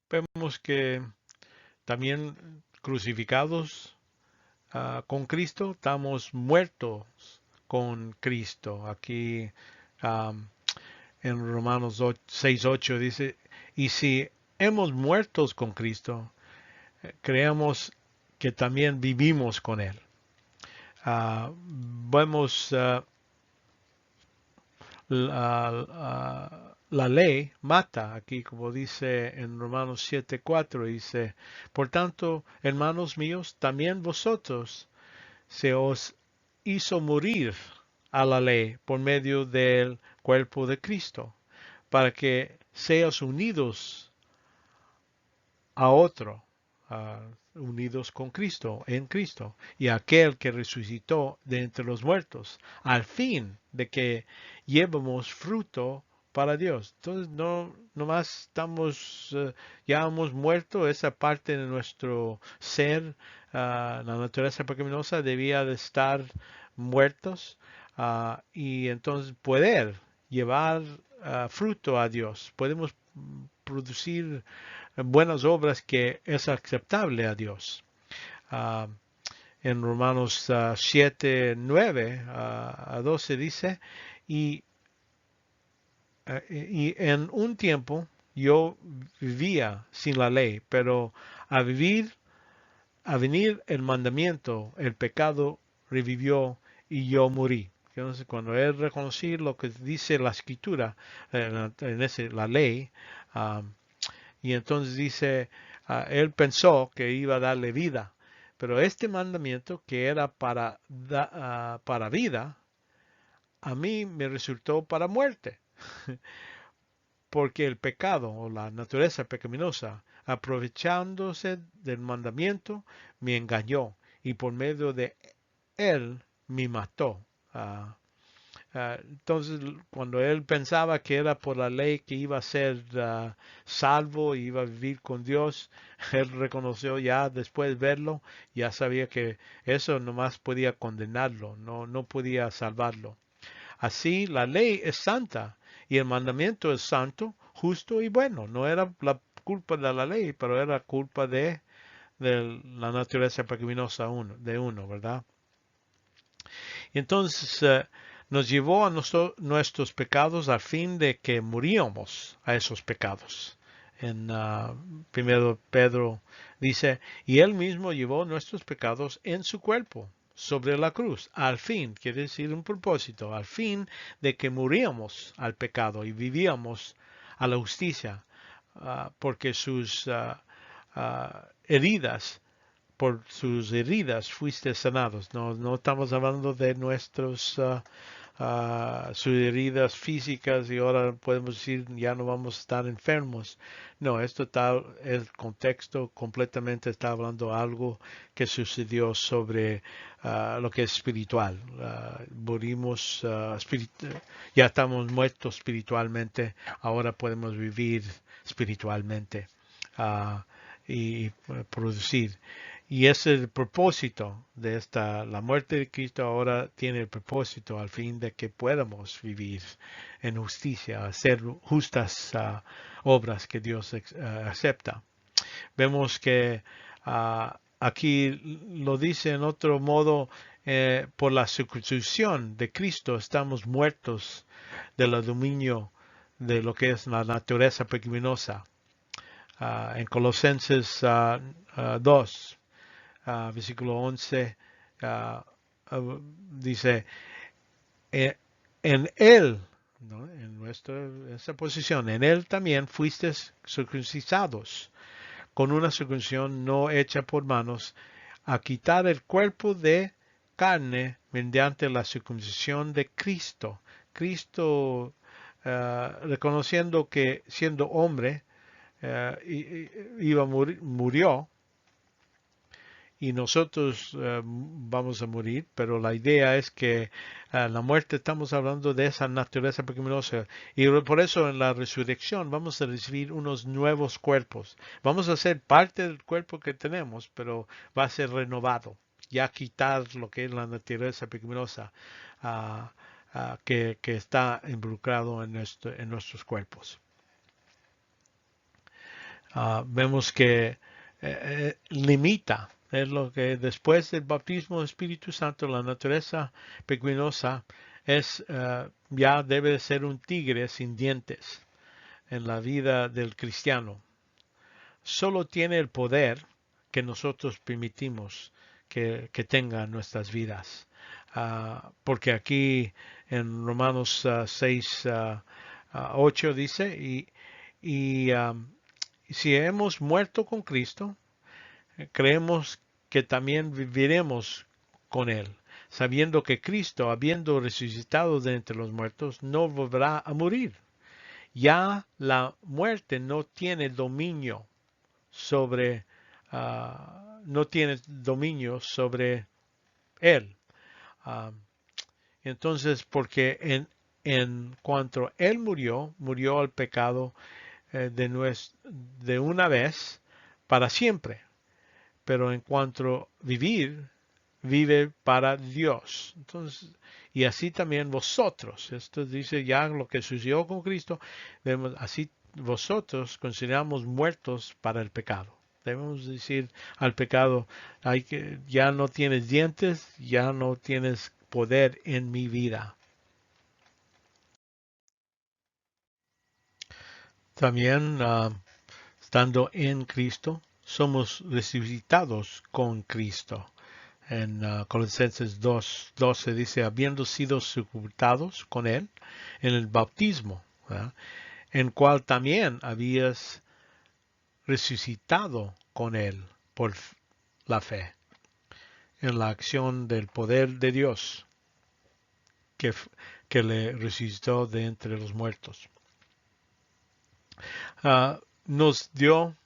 Vemos que también crucificados con Cristo, estamos muertos con Cristo. Aquí en Romanos 6:8 dice, y si hemos muertos con Cristo, creemos que también vivimos con Él. Vemos la ley mata, aquí como dice en Romanos 7:4, dice, por tanto, hermanos míos, también vosotros se os hizo morir a la ley por medio del cuerpo de Cristo, para que seas unidos a otro, unidos con Cristo, en Cristo, y aquel que resucitó de entre los muertos, al fin de que llevemos fruto para Dios. Entonces no más estamos, ya hemos muerto, esa parte de nuestro ser, la naturaleza pecaminosa debía de estar muertos, y entonces poder llevar fruto a Dios. Podemos producir buenas obras que es aceptable a Dios. En Romanos 7, 9 a 12 dice, y en un tiempo yo vivía sin la ley, pero a venir el mandamiento, el pecado revivió y yo morí. Entonces, cuando él reconocí lo que dice la escritura, la ley, y entonces dice, él pensó que iba a darle vida, pero este mandamiento que era para vida, a mí me resultó para muerte, porque el pecado o la naturaleza pecaminosa, aprovechándose del mandamiento, me engañó y por medio de él me mató. Entonces, cuando él pensaba que era por la ley que iba a ser salvo y iba a vivir con Dios, él reconoció ya después de verlo, ya sabía que eso nomás podía condenarlo, no podía salvarlo. Así, la ley es santa y el mandamiento es santo, justo y bueno. No era la culpa de la ley, pero era culpa de la naturaleza pecaminosa de uno, ¿verdad? Y entonces nos llevó a nuestros pecados al fin de que muríamos a esos pecados. En primero Pedro dice, y él mismo llevó nuestros pecados en su cuerpo sobre la cruz, al fin, quiere decir un propósito, al fin de que muriéramos al pecado y vivíamos a la justicia, porque sus heridas, por sus heridas fuiste sanados. No, no estamos hablando de nuestros sus heridas físicas y ahora podemos decir ya no vamos a estar enfermos. No, esto está, el contexto completamente está hablando algo que sucedió sobre lo que es espiritual. Morimos, ya estamos muertos espiritualmente, ahora podemos vivir espiritualmente y producir. Y ese es el propósito de la muerte de Cristo ahora tiene el propósito al fin de que podamos vivir en justicia, hacer justas obras que Dios acepta. Vemos que aquí lo dice en otro modo, por la circuncisión de Cristo estamos muertos del dominio de lo que es la naturaleza pecaminosa. En Colosenses 2, versículo 11, dice, en Él, ¿no? En esa posición, en Él también fuisteis circuncidados, con una circuncisión no hecha por manos, a quitar el cuerpo de carne mediante la circuncisión de Cristo. Cristo, reconociendo que siendo hombre, murió, y nosotros vamos a morir, pero la idea es que la muerte estamos hablando de esa naturaleza pecaminosa y por eso en la resurrección vamos a recibir unos nuevos cuerpos. Vamos a ser parte del cuerpo que tenemos, pero va a ser renovado, ya quitar lo que es la naturaleza pecaminosa que está involucrado en nuestros cuerpos. Vemos que limita. Es lo que después del bautismo del Espíritu Santo, la naturaleza pecaminosa ya debe ser un tigre sin dientes en la vida del cristiano. Solo tiene el poder que nosotros permitimos que tenga en nuestras vidas. Porque aquí en Romanos 6, 8 dice, y si hemos muerto con Cristo, creemos que también viviremos con Él, sabiendo que Cristo, habiendo resucitado de entre los muertos, no volverá a morir. Ya la muerte no tiene dominio sobre, no tiene dominio sobre Él. Entonces, porque en cuanto Él murió al pecado de una vez para siempre. Pero en cuanto vivir, vive para Dios. Entonces, y así también vosotros. Esto dice ya lo que sucedió con Cristo. Así vosotros consideramos muertos para el pecado. Debemos decir al pecado, ya no tienes dientes, ya no tienes poder en mi vida. También estando en Cristo, somos resucitados con Cristo. En Colosenses 2:12 dice, habiendo sido sepultados con Él en el bautismo, ¿verdad? En cual también habías resucitado con Él por la fe, en la acción del poder de Dios que le resucitó de entre los muertos. Nos dio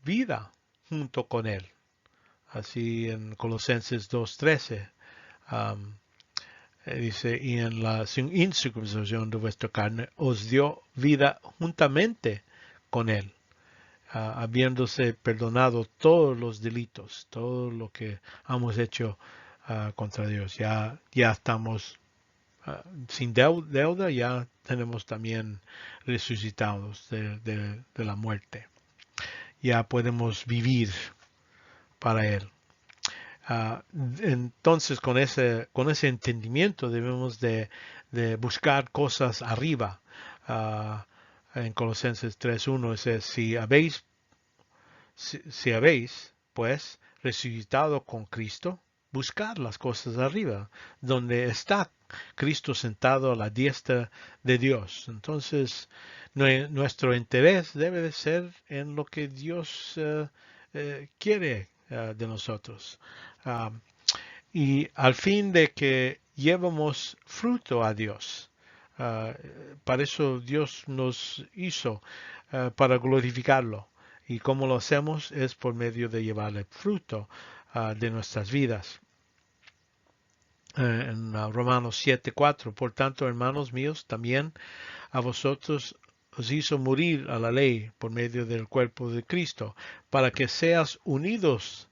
vida junto con Él. Así en Colosenses 2:13 dice, y en la incircuncisión de vuestra carne os dio vida juntamente con Él, habiéndose perdonado todos los delitos, todo lo que hemos hecho contra Dios. Ya estamos sin deuda, ya tenemos también resucitados de la muerte. Ya podemos vivir para Él. Entonces con ese entendimiento debemos de buscar cosas arriba, En Colosenses 3:1 dice, si habéis, pues, resucitado con Cristo, buscad las cosas de arriba, donde está Cristo sentado a la diestra de Dios. Entonces, nuestro interés debe de ser en lo que Dios quiere de nosotros. Ah, y al fin de que llevemos fruto a Dios. Ah, para eso Dios nos hizo, para glorificarlo. Y cómo lo hacemos es por medio de llevarle fruto de nuestras vidas. En Romanos 7:4, por tanto, hermanos míos, también a vosotros os hizo morir a la ley por medio del cuerpo de Cristo, para que seas unidos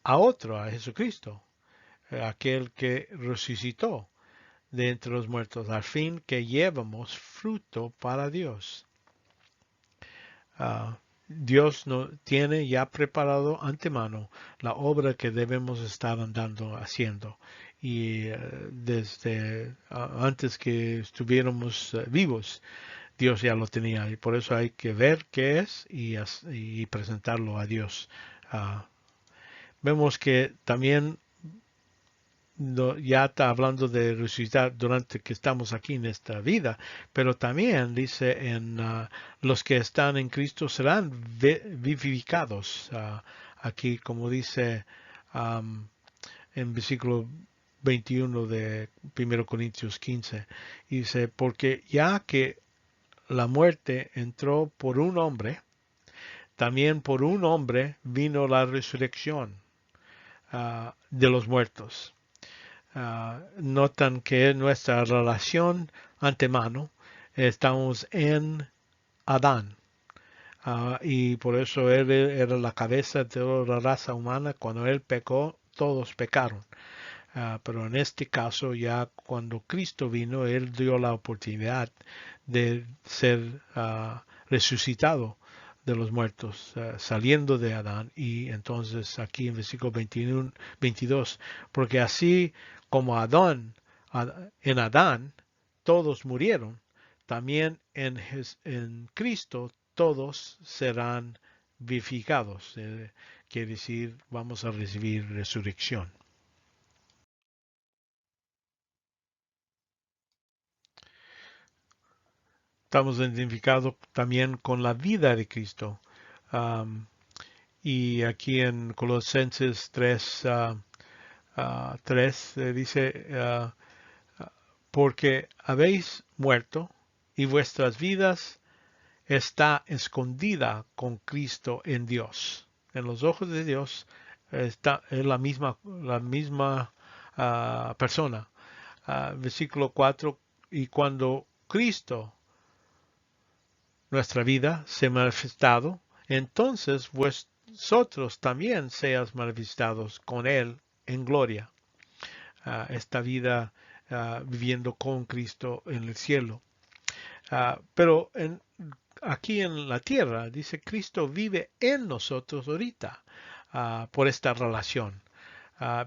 a otro, a Jesucristo, aquel que resucitó de entre los muertos, al fin que llevamos fruto para Dios. Dios nos tiene ya preparado antemano la obra que debemos estar andando haciendo. Y desde antes que estuviéramos vivos, Dios ya lo tenía. Y por eso hay que ver qué es y presentarlo a Dios. Vemos que también ya está hablando de resucitar durante que estamos aquí en esta vida, pero también dice en los que están en Cristo serán vivificados. Aquí, como dice en versículo 21 de 1 Corintios 15, dice, porque ya que la muerte entró por un hombre, también por un hombre vino la resurrección de los muertos. Notan que nuestra relación antemano estamos en Adán. Y por eso él era la cabeza de toda la raza humana. Cuando él pecó, todos pecaron. Pero en este caso, ya cuando Cristo vino, él dio la oportunidad de ser resucitado de los muertos, saliendo de Adán. Y entonces aquí en versículo 21, 22, porque así como en Adán todos murieron, también en Cristo todos serán vivificados. Quiere decir, vamos a recibir resurrección. Estamos identificados también con la vida de Cristo. Um, y aquí en Colosenses 3 dice, porque habéis muerto y vuestras vidas está escondida con Cristo en Dios. En los ojos de Dios es la misma persona. Versículo 4, y cuando Cristo nuestra vida se ha manifestado, entonces vosotros también seas manifestados con Él en gloria. Esta vida viviendo con Cristo en el cielo. Pero aquí en la tierra, dice, Cristo vive en nosotros ahorita por esta relación.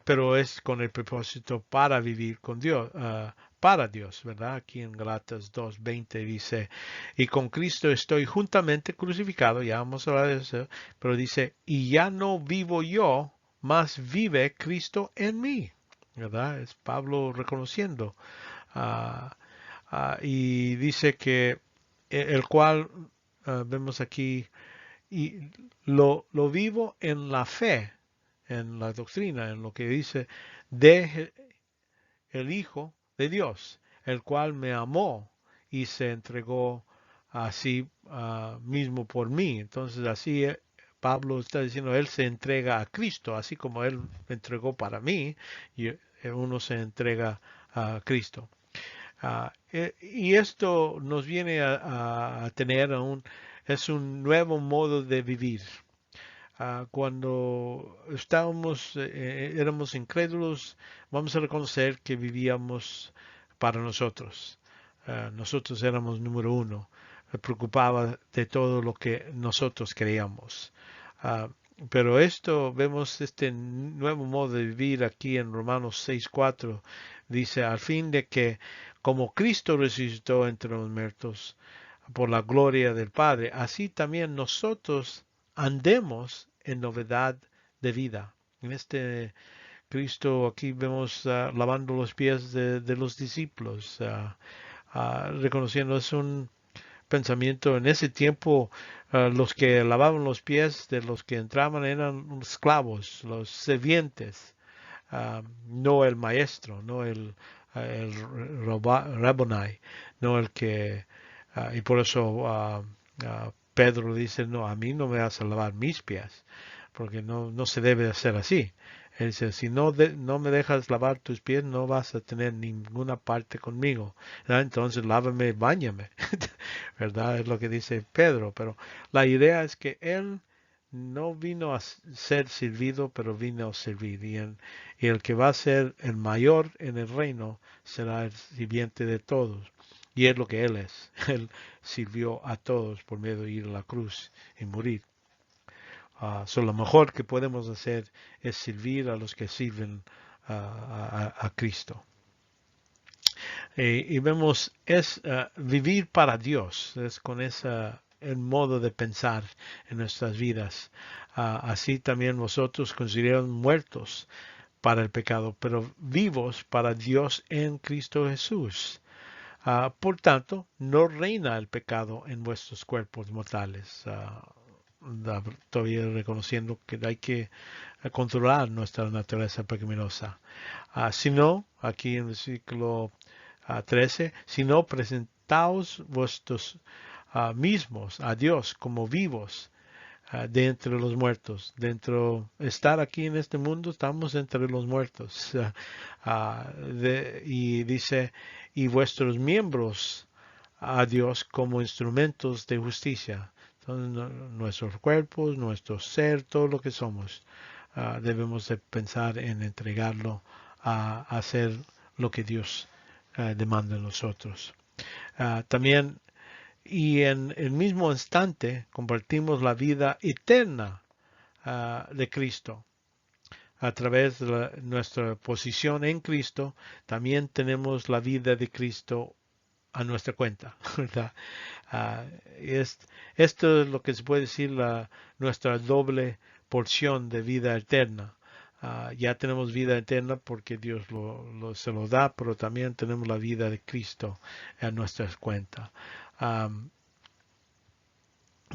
Pero es con el propósito para vivir con Dios, para Dios, ¿verdad? Aquí en Galatas 2:20 dice, y con Cristo estoy juntamente crucificado, ya vamos a hablar de eso, pero dice, y ya no vivo yo, mas vive Cristo en mí, ¿verdad? Es Pablo reconociendo. Y dice que el cual, vemos aquí, y lo vivo en la fe, en la doctrina, en lo que dice de el Hijo de Dios, el cual me amó y se entregó así mismo por mí. Entonces así Pablo está diciendo, él se entrega a Cristo, así como él me entregó para mí, y uno se entrega a Cristo. Y esto nos viene a tener es un nuevo modo de vivir. Cuando éramos incrédulos, vamos a reconocer que vivíamos para nosotros. Nosotros éramos número uno. Me preocupaba de todo lo que nosotros creíamos. Pero vemos este nuevo modo de vivir aquí en Romanos 6:4. Dice, al fin de que como Cristo resucitó entre los muertos, por la gloria del Padre, así también nosotros andemos en novedad de vida. En este Cristo aquí vemos lavando los pies de los discípulos, reconociendo es un pensamiento. En ese tiempo, los que lavaban los pies de los que entraban eran esclavos, los sirvientes, no el maestro, no el Rabboni, no el que, y por eso Pedro dice, no, a mí no me vas a lavar mis pies, porque no se debe hacer así. Él dice, si no me dejas lavar tus pies, no vas a tener ninguna parte conmigo. ¿Verdad? Entonces lávame, báñame. ¿Verdad? Es lo que dice Pedro. Pero la idea es que él no vino a ser servido, pero vino a servir. Y el que va a ser el mayor en el reino será el sirviente de todos. Y es lo que él es. Él sirvió a todos por medio de ir a la cruz y morir. Lo mejor que podemos hacer es servir a los que sirven a Cristo. Y vemos, es vivir para Dios, es con el modo de pensar en nuestras vidas. Así también vosotros consideran muertos para el pecado, pero vivos para Dios en Cristo Jesús. Por tanto, no reina el pecado en vuestros cuerpos mortales. Todavía reconociendo que hay que controlar nuestra naturaleza pecaminosa. Sino, aquí en el versículo 13, sino presentaos vuestros mismos a Dios como vivos de entre los muertos. Estar aquí en este mundo, estamos entre los muertos. Y dice, y vuestros miembros a Dios como instrumentos de justicia. Entonces, nuestros cuerpos, nuestro ser, todo lo que somos, debemos de pensar en entregarlo a hacer lo que Dios demanda de nosotros. También, y en el mismo instante, compartimos la vida eterna de Cristo. A través de nuestra posición en Cristo, también tenemos la vida de Cristo a nuestra cuenta, ¿verdad? Esto es lo que se puede decir nuestra doble porción de vida eterna. Ya tenemos vida eterna porque Dios se lo da, pero también tenemos la vida de Cristo a nuestra cuenta.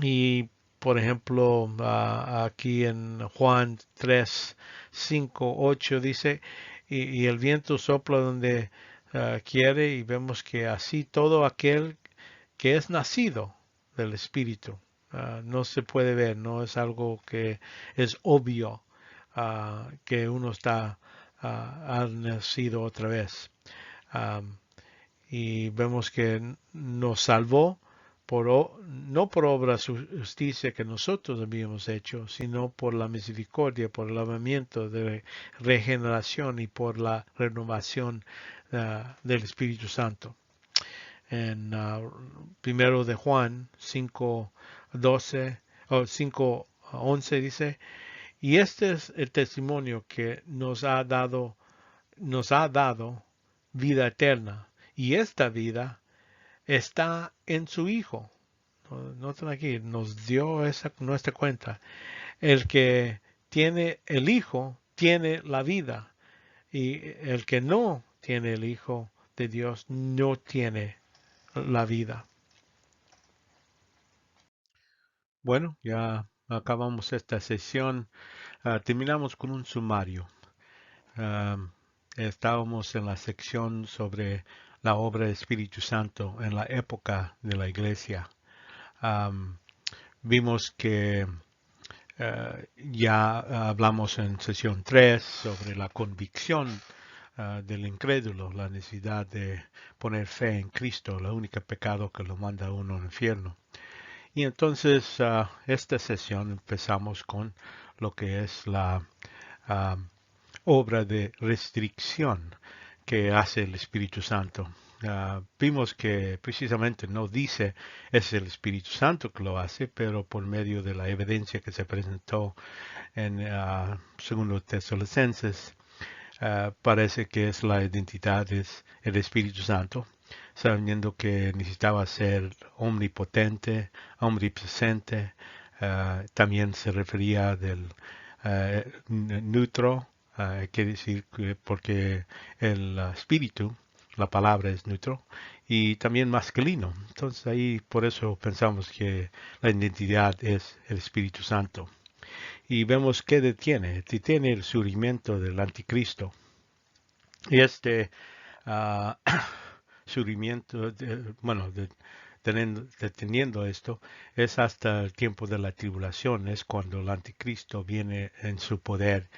Y por ejemplo, aquí en Juan 3, 5, 8 dice, y el viento sopla donde quiere, y vemos que así todo aquel que es nacido del Espíritu no se puede ver, no es algo que es obvio que uno ha nacido otra vez. Y vemos que nos salvó no por obra de justicia que nosotros habíamos hecho, sino por la misericordia, por el lavamiento de regeneración y por la renovación del Espíritu Santo. En primero de Juan 5:12 o 5:11 dice, y este es el testimonio que nos ha dado vida eterna, y esta vida está en su Hijo. Noten aquí, nos dio nuestra cuenta. El que tiene el Hijo tiene la vida, y el que no tiene el Hijo de Dios no tiene la vida. Bueno, ya acabamos esta sesión. Terminamos con un sumario. Estábamos en la sección sobre la obra del Espíritu Santo en la época de la iglesia. Vimos que ya hablamos en sesión 3 sobre la convicción del incrédulo, la necesidad de poner fe en Cristo, el único pecado que lo manda a uno al infierno. Y entonces esta sesión empezamos con lo que es la obra de restricción que hace el Espíritu Santo. Vimos que precisamente no dice es el Espíritu Santo que lo hace, pero por medio de la evidencia que se presentó en segundo Tesalonicenses, parece que es la identidad, es el Espíritu Santo, sabiendo que necesitaba ser omnipotente, omnipresente. También se refería del neutro, quiere decir que porque el espíritu, la palabra es neutro, y también masculino. Entonces ahí por eso pensamos que la identidad es el Espíritu Santo. Y vemos que detiene el surgimiento del anticristo. Y este ah, surgimiento, deteniendo esto, es hasta el tiempo de la tribulación, es cuando el anticristo viene en su poder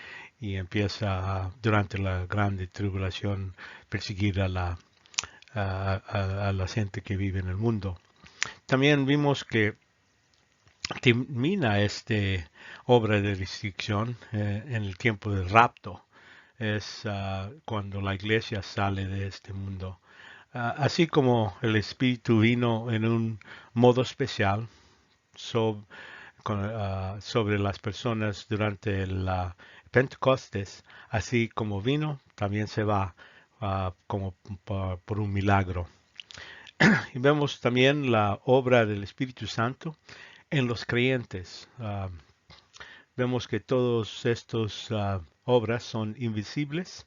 y empieza durante la grande tribulación perseguir a la gente que vive en el mundo. También vimos que termina esta obra de restricción en el tiempo del rapto. Es cuando la iglesia sale de este mundo. Así como el Espíritu vino en un modo especial sobre las personas durante la Pentecostés, así como vino, también se va como por un milagro. Y vemos también la obra del Espíritu Santo en los creyentes. Vemos que todas estas obras son invisibles,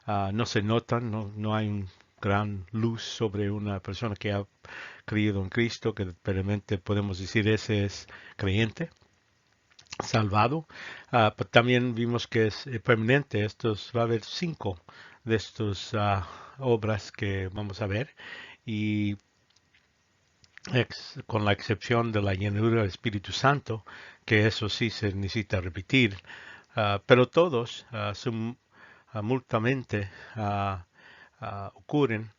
no se notan, no hay un gran luz sobre una persona que ha creído en Cristo, que realmente podemos decir ese es creyente, salvado. Pero también vimos que es permanente. Va a haber 5 de estas obras que vamos a ver. Y con la excepción de la llenura del Espíritu Santo, que eso sí se necesita repetir, pero todos simultáneamente ocurren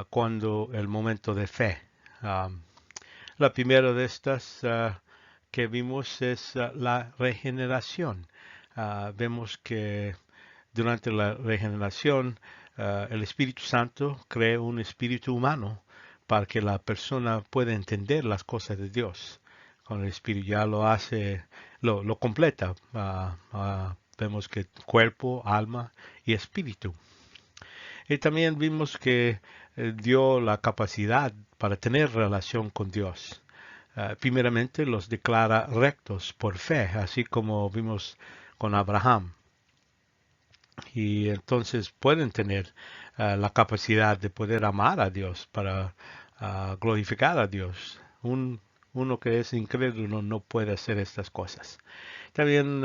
cuando el momento de fe. La primera de estas que vimos es la regeneración. Vemos que durante la regeneración el Espíritu Santo crea un espíritu humano para que la persona pueda entender las cosas de Dios. Con el Espíritu ya lo hace, lo completa. Vemos que cuerpo, alma y espíritu. Y también vimos que dio la capacidad para tener relación con Dios. Primeramente los declara rectos por fe, así como vimos con Abraham. Y entonces pueden tener la capacidad de poder amar a Dios para glorificar a Dios. Uno que es incrédulo no puede hacer estas cosas. También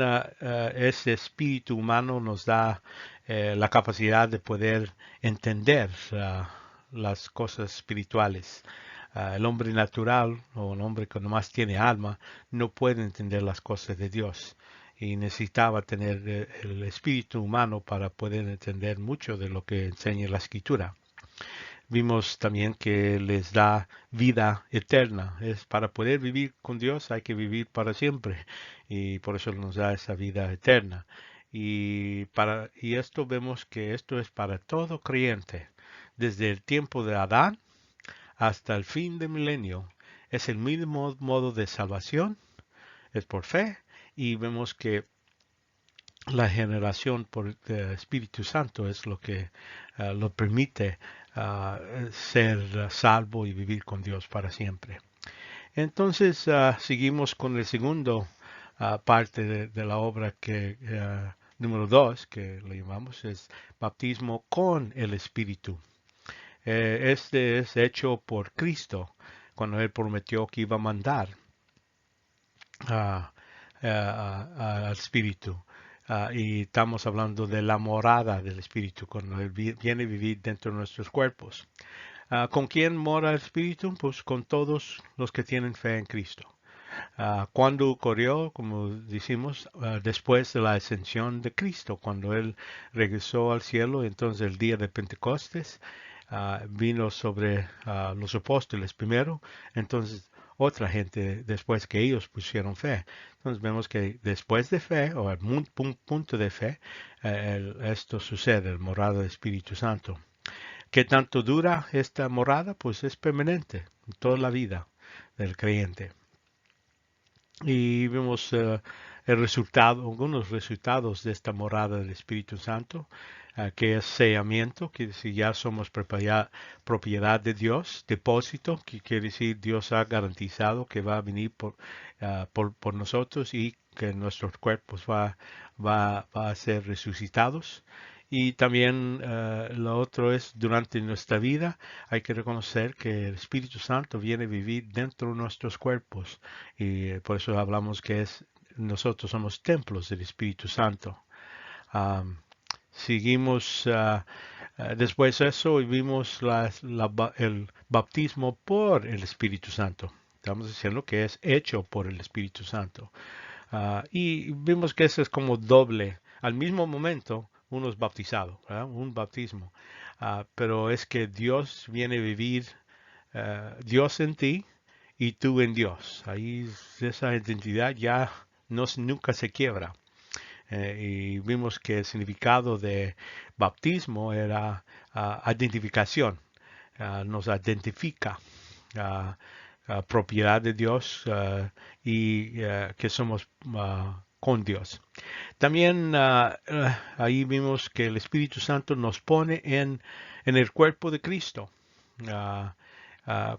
ese espíritu humano nos da la capacidad de poder entender las cosas espirituales. El hombre natural o un hombre que nomás tiene alma no puede entender las cosas de Dios y necesitaba tener el espíritu humano para poder entender mucho de lo que enseña la escritura. Vimos también que les da vida eterna. Es para poder vivir con Dios hay que vivir para siempre y por eso nos da esa vida eterna. Y esto vemos que esto es para todo creyente, desde el tiempo de Adán hasta el fin del milenio. Es el mismo modo de salvación, es por fe y vemos que la generación por el Espíritu Santo es lo que lo permite ser salvo y vivir con Dios para siempre. Entonces seguimos con el segundo parte de la obra que número 2 que le llamamos es bautismo con el Espíritu. Este es hecho por Cristo cuando Él prometió que iba a mandar al Espíritu. Y estamos hablando de la morada del Espíritu, cuando Él viene a vivir dentro de nuestros cuerpos. ¿Con quién mora el Espíritu? Pues con todos los que tienen fe en Cristo. ¿Cuándo ocurrió? Como decimos, después de la ascensión de Cristo, cuando Él regresó al cielo, entonces el día de Pentecostés, vino sobre los apóstoles primero, entonces otra gente después que ellos pusieron fe. Entonces vemos que después de fe, o en un punto de fe, esto sucede, el morada del Espíritu Santo. ¿Qué tanto dura esta morada? Pues es permanente, toda la vida del creyente. Y vemos algunos resultados de esta morada del Espíritu Santo. que es sellamiento, que decir ya somos propiedad de Dios, depósito, que quiere decir Dios ha garantizado que va a venir por nosotros y que nuestros cuerpos va a ser resucitados. Y también lo otro es durante nuestra vida hay que reconocer que el Espíritu Santo viene a vivir dentro de nuestros cuerpos y por eso hablamos que nosotros somos templos del Espíritu Santo. Um, Seguimos después de eso y vimos el bautismo por el Espíritu Santo. Estamos diciendo que es hecho por el Espíritu Santo. Y vimos que eso es como doble. Al mismo momento, uno es bautizado, ¿verdad? Un bautismo. Pero es que Dios viene a vivir, Dios en ti y tú en Dios. Ahí esa identidad ya nunca se quiebra. Y vimos que el significado de bautismo era identificación. Nos identifica. Propiedad de Dios y que somos con Dios. También ahí vimos que el Espíritu Santo nos pone en el cuerpo de Cristo.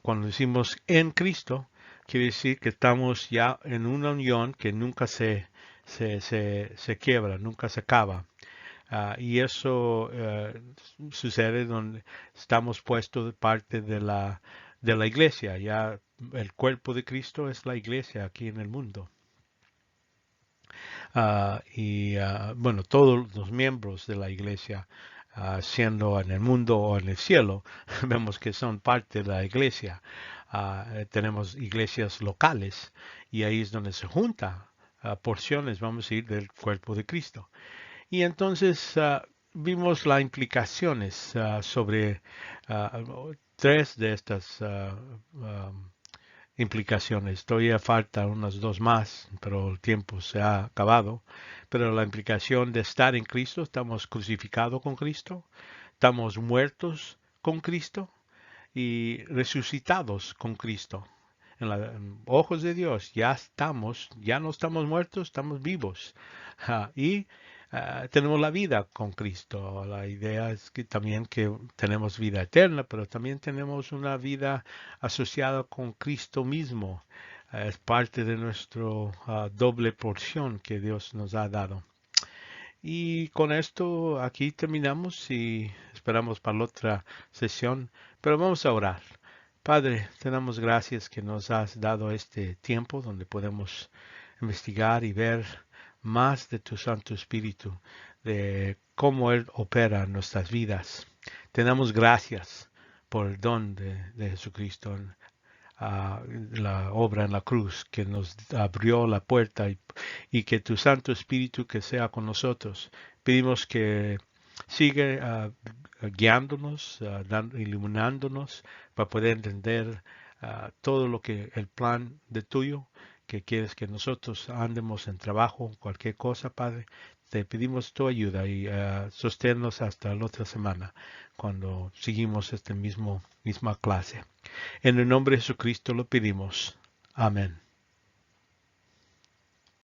Cuando decimos en Cristo, quiere decir que estamos ya en una unión que nunca se quiebra, nunca se acaba. Y eso sucede donde estamos puestos de parte de la iglesia. Ya el cuerpo de Cristo es la iglesia aquí en el mundo. Bueno, todos los miembros de la iglesia, siendo en el mundo o en el cielo, vemos que son parte de la iglesia. Tenemos iglesias locales y ahí es donde se junta porciones, vamos a ir, del cuerpo de Cristo. Y entonces vimos las implicaciones sobre tres de estas implicaciones. Todavía falta unas dos más, pero el tiempo se ha acabado. Pero la implicación de estar en Cristo, estamos crucificados con Cristo, estamos muertos con Cristo y resucitados con Cristo. En los ojos de Dios ya no estamos muertos, estamos vivos. Y tenemos la vida con Cristo. La idea es que también que tenemos vida eterna, pero también tenemos una vida asociada con Cristo mismo. Es parte de nuestra doble porción que Dios nos ha dado. Y con esto aquí terminamos y esperamos para la otra sesión, pero vamos a orar. Padre, te damos gracias que nos has dado este tiempo donde podemos investigar y ver más de tu Santo Espíritu, de cómo Él opera en nuestras vidas. Te damos gracias por el don de Jesucristo, la obra en la cruz que nos abrió la puerta y que tu Santo Espíritu que sea con nosotros. Pedimos que sigue guiándonos, iluminándonos para poder entender todo lo que el plan de tuyo, que quieres que nosotros andemos en trabajo, cualquier cosa, Padre. Te pedimos tu ayuda y sosténnos hasta la otra semana, cuando seguimos esta misma clase. En el nombre de Jesucristo lo pedimos. Amén.